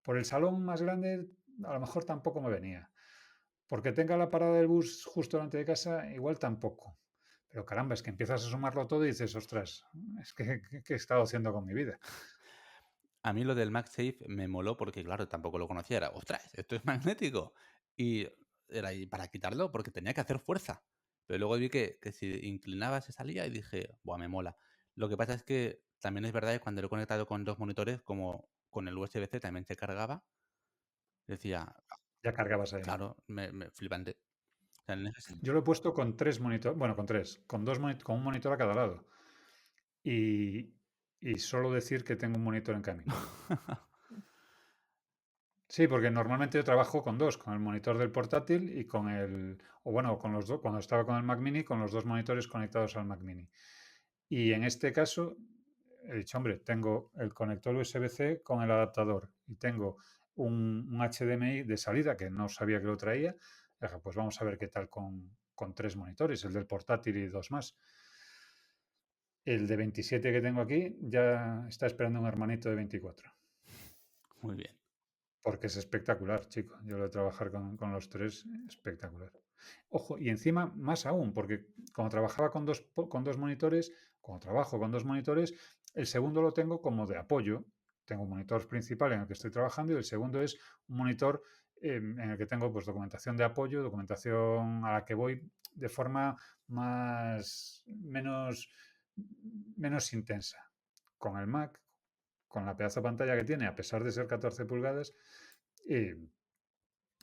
Por el salón más grande a lo mejor tampoco me venía. Porque tenga la parada del bus justo delante de casa, igual tampoco. Pero caramba, es que empiezas a sumarlo todo y dices, ostras, es que ¿qué he estado haciendo con mi vida? a mí lo del MagSafe me moló porque, claro, tampoco lo conocía. Era, ostras, esto es magnético. Y era ahí para quitarlo porque tenía que hacer fuerza. Pero luego vi que si inclinaba se salía y dije, buah, me mola. Lo que pasa es que también es verdad que cuando lo he conectado con dos monitores, como con el USB-C también se cargaba, decía, Ya cargabas ahí. claro, flipante. O sea, en ese Yo lo he puesto con tres monitores, bueno, con tres, con con un monitor a cada lado. Y, y solo decir que tengo un monitor en camino. Sí, porque normalmente yo trabajo con dos, con el monitor del portátil y con el, o bueno, con los dos, cuando estaba con el Mac Mini, con los dos monitores conectados al Mac Mini. Y en este caso, he dicho, hombre, tengo el conector USB-C con el adaptador y tengo un HDMI de salida que no sabía que lo traía. Dije, pues vamos a ver qué tal con tres monitores, el del portátil y dos más. El de 27 que tengo aquí ya está esperando un hermanito de 24. Muy bien. Porque es espectacular, chico. Yo lo de trabajar con los tres, espectacular. Ojo, y encima más aún, porque como trabajaba con dos monitores, como trabajo con dos monitores, el segundo lo tengo como de apoyo. Tengo un monitor principal en el que estoy trabajando y el segundo es un monitor en el que tengo pues documentación de apoyo, documentación a la que voy de forma menos intensa. Con el Mac, con la pedazo de pantalla que tiene, a pesar de ser 14 pulgadas, eh,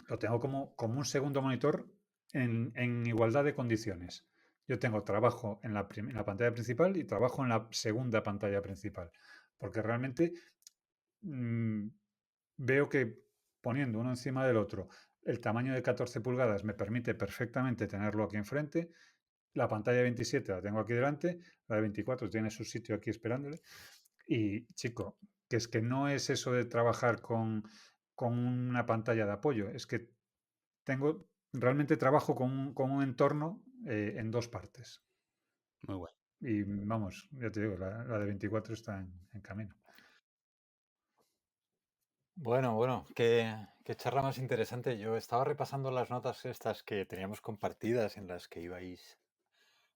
lo tengo como un segundo monitor en igualdad de condiciones. Yo tengo trabajo en la pantalla principal y trabajo en la segunda pantalla principal, porque realmente mmm, veo que poniendo uno encima del otro, el tamaño de 14 pulgadas me permite perfectamente tenerlo aquí enfrente. La pantalla de 27 la tengo aquí delante, la de 24 tiene su sitio aquí esperándole. Y chico, que es que no es eso de trabajar con una pantalla de apoyo, es que realmente trabajo con un entorno en dos partes. Muy guay. Y vamos, ya te digo, la de 24 está en camino. Bueno, qué charla más interesante. Yo estaba repasando las notas estas que teníamos compartidas en las que ibais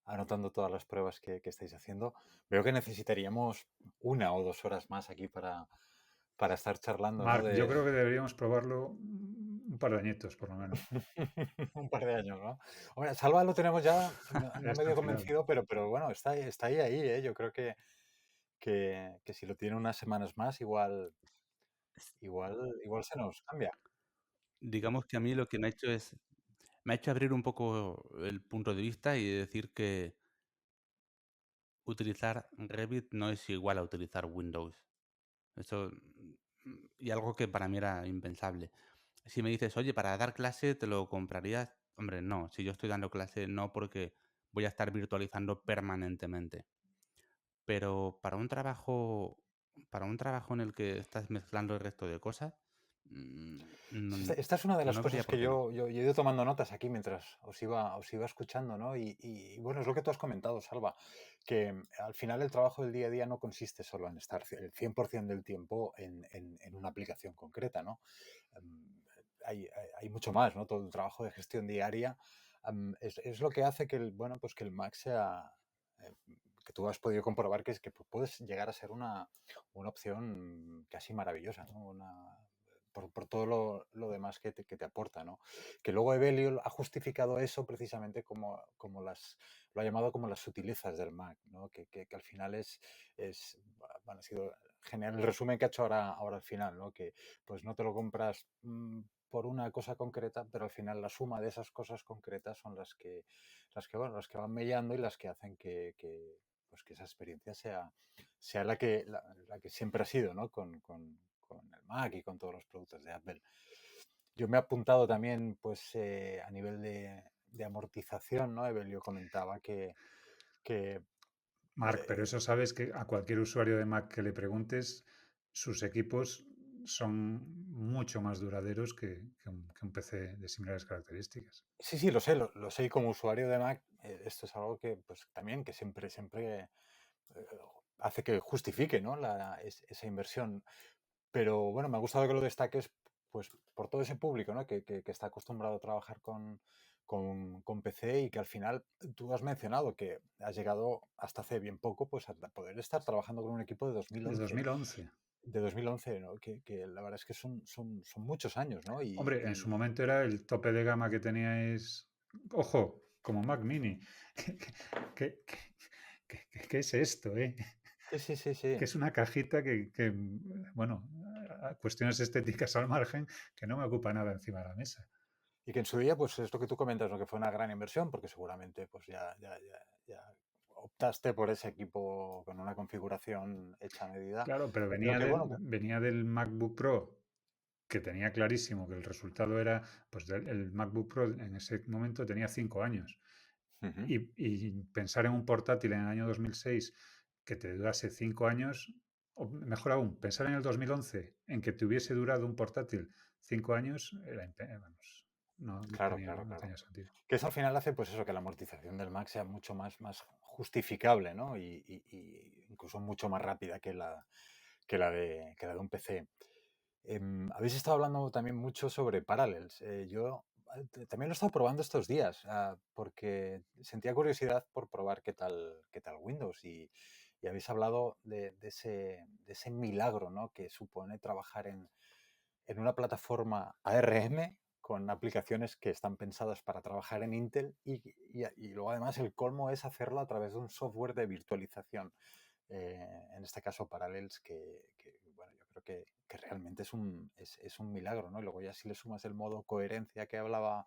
anotando todas las pruebas que estáis haciendo. Veo que necesitaríamos 1 o 2 horas más aquí para estar charlando, ¿no? Marc, yo creo que deberíamos probarlo un par de añitos, por lo menos. Un par de años, ¿no? Hombre, Salva lo tenemos ya, no Está medio enfilado. convencido, pero bueno, está ahí, ¿eh? Yo creo que si lo tiene unas semanas más, igual se nos cambia. Digamos que a mí lo que me ha hecho abrir un poco el punto de vista y decir que utilizar Revit no es igual a utilizar Windows. Eso, y algo que para mí era impensable. Si me dices, oye, para dar clase te lo comprarías, hombre, no. Si yo estoy dando clase, no, porque voy a estar virtualizando permanentemente. Pero para un trabajo en el que estás mezclando el resto de cosas, Esta es una de las no vería cosas por que qué no. yo he ido tomando notas aquí mientras os iba escuchando, ¿no? Y bueno, es lo que tú has comentado, Salva, que al final el trabajo del día a día no consiste solo en estar el 100% del tiempo en una aplicación concreta, ¿no? Em, hay mucho más, ¿no? Todo el trabajo de gestión diaria es lo que hace que bueno, pues que el Mac sea, eh, que tú has podido comprobar que puedes llegar a ser una opción casi maravillosa, ¿no? por todo lo demás que te aporta, ¿no? Que luego Evelio ha justificado eso precisamente como lo ha llamado como las sutilezas del Mac, ¿no? Que al final bueno, ha sido genial el resumen que ha hecho ahora al final, ¿no? Que pues no te lo compras por una cosa concreta, pero al final la suma de esas cosas concretas son bueno, las que van mellando y las que hacen pues que esa experiencia sea la que siempre ha sido, ¿no? Con el Mac y con todos los productos de Apple. Yo me he apuntado también, pues, a nivel de amortización, ¿no? Evelio comentaba que Marc, pero eso sabes que a cualquier usuario de Mac que le preguntes, sus equipos son mucho más duraderos que un PC de similares características. sí, lo sé, y como usuario de Mac, esto es algo que, pues, también que siempre hace que justifique, ¿no? Esa inversión. Pero bueno, me ha gustado que lo destaques pues por todo ese público, ¿no? Que está acostumbrado a trabajar con PC y que al final tú has mencionado que has llegado hasta hace bien poco pues a poder estar trabajando con un equipo de De 2011. 2011. De 2011, ¿no? Que la verdad es que son muchos años, ¿no? Hombre, en su momento era el tope de gama que teníais. Ojo, como Mac Mini. ¿Qué, qué es esto, eh? sí. Que es una cajita bueno, cuestiones estéticas al margen, que no me ocupa nada encima de la mesa. Y que en su día, pues es lo que tú comentas, ¿no? Que fue una gran inversión, porque seguramente pues ya optaste por ese equipo con una configuración hecha a medida. Claro, pero Pero que bueno, venía del MacBook Pro, que tenía clarísimo que el resultado era, pues el MacBook Pro en ese momento tenía 5 años. uh-huh. Y pensar en un portátil en el año 2006 que te durase 5 años, o mejor aún, pensar en el 2011 en que te hubiese durado un portátil 5 años, vamos, Claro. no tenía sentido. Que eso al final hace pues eso, que la amortización del Mac sea mucho más justificable, ¿no? Y incluso mucho más rápida que la de un PC. Habéis estado hablando también mucho sobre Parallels. Yo también lo he estado probando estos días, porque sentía curiosidad por probar qué tal Windows. Y habéis hablado de ese milagro, ¿no? Que supone trabajar en una plataforma ARM con aplicaciones que están pensadas para trabajar en Intel y luego además el colmo es hacerlo a través de un software de virtualización, en este caso Parallels, bueno, yo creo que realmente es un milagro, ¿no? Y luego ya si le sumas el modo coherencia que hablaba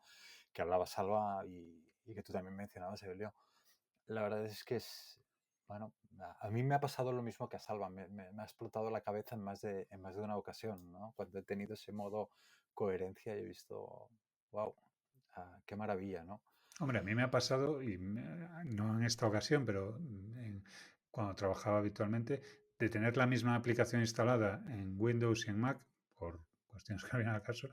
Salva y que tú también mencionabas, Evelio, la verdad es que bueno, a mí me ha pasado lo mismo que a Salva, me ha explotado la cabeza en más de una ocasión, ¿no? Cuando he tenido ese modo coherencia y he visto, wow, qué maravilla, ¿no? Hombre, a mí me ha pasado, no en esta ocasión, pero cuando trabajaba habitualmente, de tener la misma aplicación instalada en Windows y en Mac, por cuestiones que no vienen al caso,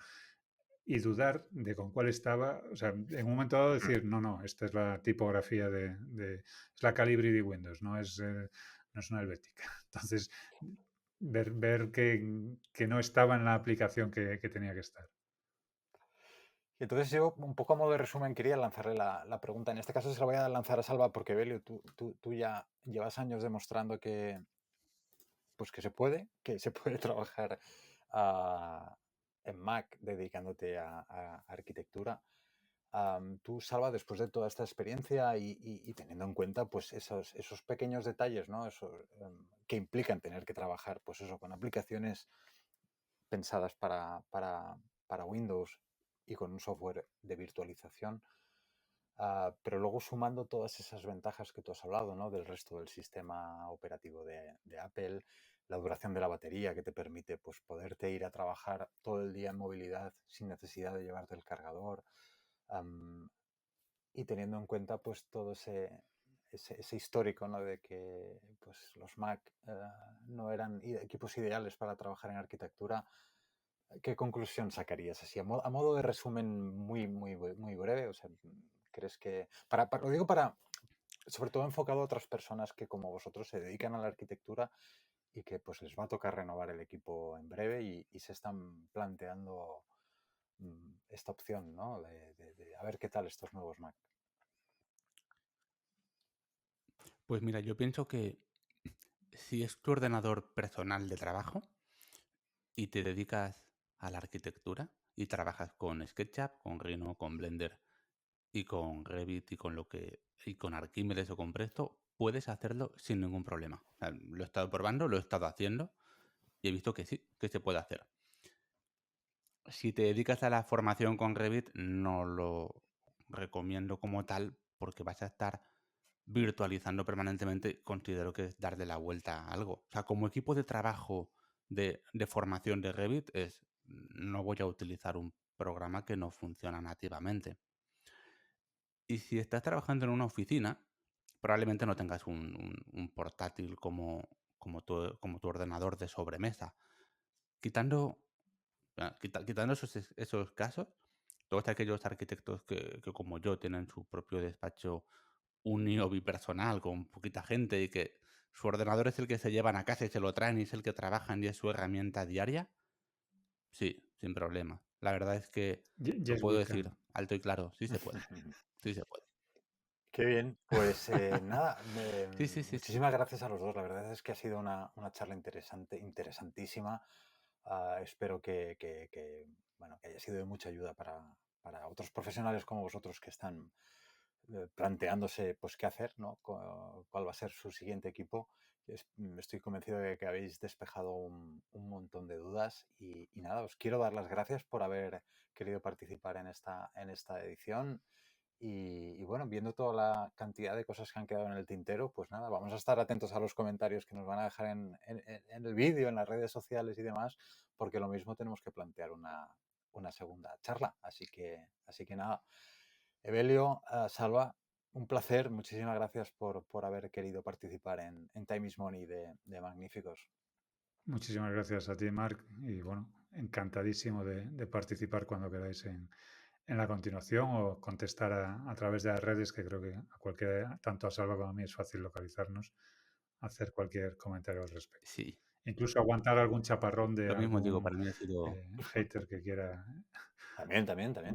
y dudar de con cuál estaba, o sea, en un momento dado decir, no, esta es la tipografía es la Calibri de Windows, no es una helvética. Entonces, ver que no estaba en la aplicación que tenía que estar. Y entonces yo, un poco a modo de resumen, quería lanzarle la pregunta. En este caso se la voy a lanzar a Salva porque, Belio, tú ya llevas años demostrando pues que se puede trabajar en Mac dedicándote a arquitectura. Tú, Salva, después de toda esta experiencia y teniendo en cuenta pues esos pequeños detalles, ¿no? Que implican tener que trabajar pues eso, con aplicaciones pensadas para Windows y con un software de virtualización, pero luego sumando todas esas ventajas que tú has hablado, ¿no? Del resto del sistema operativo de Apple, la duración de la batería que te permite pues, poderte ir a trabajar todo el día en movilidad sin necesidad de llevarte el cargador, um, y teniendo en cuenta pues todo ese histórico, ¿no? De que pues, los Mac no eran equipos ideales para trabajar en arquitectura. ¿Qué conclusión sacarías así? A modo de resumen muy breve, o sea, ¿crees que... lo digo sobre todo enfocado a otras personas que como vosotros se dedican a la arquitectura y que pues les va a tocar renovar el equipo en breve y se están planteando esta opción, ¿no? De a ver qué tal estos nuevos Mac. Pues mira, yo pienso que si es tu ordenador personal de trabajo y te dedicas a la arquitectura y trabajas con SketchUp, con Rhino, con Blender y con Revit y con Archimedes o con Presto, puedes hacerlo sin ningún problema. O sea, lo he estado probando, lo he estado haciendo y he visto que sí, que se puede hacer. Si te dedicas a la formación con Revit, no lo recomiendo como tal porque vas a estar virtualizando permanentemente. Considero que es darle la vuelta a algo. O sea, como equipo de trabajo de formación de Revit no voy a utilizar un programa que no funciona nativamente. Y si estás trabajando en una oficina, probablemente no tengas un portátil como tu ordenador de sobremesa. Quitando esos casos, todos aquellos arquitectos que como yo tienen su propio despacho uni o bipersonal con poquita gente y que su ordenador es el que se llevan a casa y se lo traen y es el que trabajan y es su herramienta diaria, sí, sin problema. La verdad es que lo Yes, puedo we decir can. alto y claro, sí se puede, sí se puede. Qué bien, pues nada, Sí, sí, sí, sí. muchísimas gracias a los dos. La verdad es que ha sido una charla interesantísima. Espero bueno, que haya sido de mucha ayuda para otros profesionales como vosotros que están planteándose pues qué hacer, ¿no? Cuál va a ser su siguiente equipo. Estoy convencido de que habéis despejado un montón de dudas y nada, os quiero dar las gracias por haber querido participar en esta edición. Y bueno, viendo toda la cantidad de cosas que han quedado en el tintero, pues nada, vamos a estar atentos a los comentarios que nos van a dejar en el vídeo, en las redes sociales y demás, porque lo mismo tenemos que plantear una segunda charla. Así que nada, Evelio, Salva, un placer. Muchísimas gracias por haber querido participar en Time is Money de Magníficos. Muchísimas gracias a ti, Marc, y bueno, encantadísimo de participar cuando queráis en la continuación o contestar a través de las redes, que creo que a cualquiera, tanto a Salva como a mí, es fácil localizarnos, hacer cualquier comentario al respecto. Sí, Incluso aguantar algún chaparrón de lo mismo digo, algún para mí ha sido... hater que quiera También.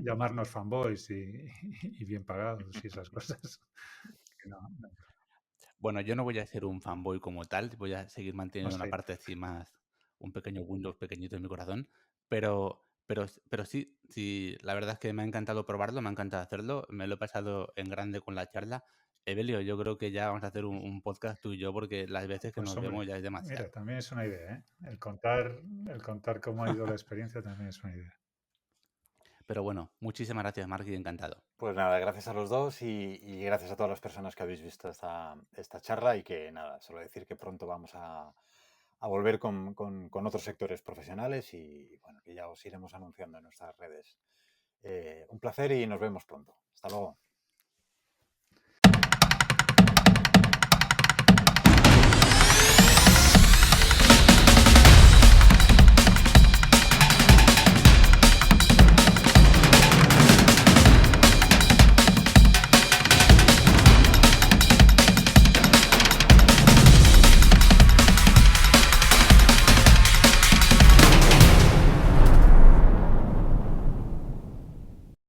llamarnos fanboys y bien pagados y esas cosas. Que no, Bueno, yo no voy a ser un fanboy como tal, voy a seguir manteniendo más una parte hater. así más, un pequeño Windows pequeñito en mi corazón, pero sí, sí, la verdad es que me ha encantado probarlo, me ha encantado hacerlo, me lo he pasado en grande con la charla. Evelio, yo creo que ya vamos a hacer un podcast tú y yo porque las veces que Pues nos vemos hombre, ya es mira, demasiado. también es una idea, ¿eh? El contar cómo ha ido la experiencia también es una idea. Pero bueno, muchísimas gracias, Mark, y encantado. Pues nada, gracias a los dos y gracias a todas las personas que habéis visto esta charla y que nada, solo decir que pronto vamos a volver con otros sectores profesionales y bueno, que ya os iremos anunciando en nuestras redes. Un placer y nos vemos pronto. Hasta luego.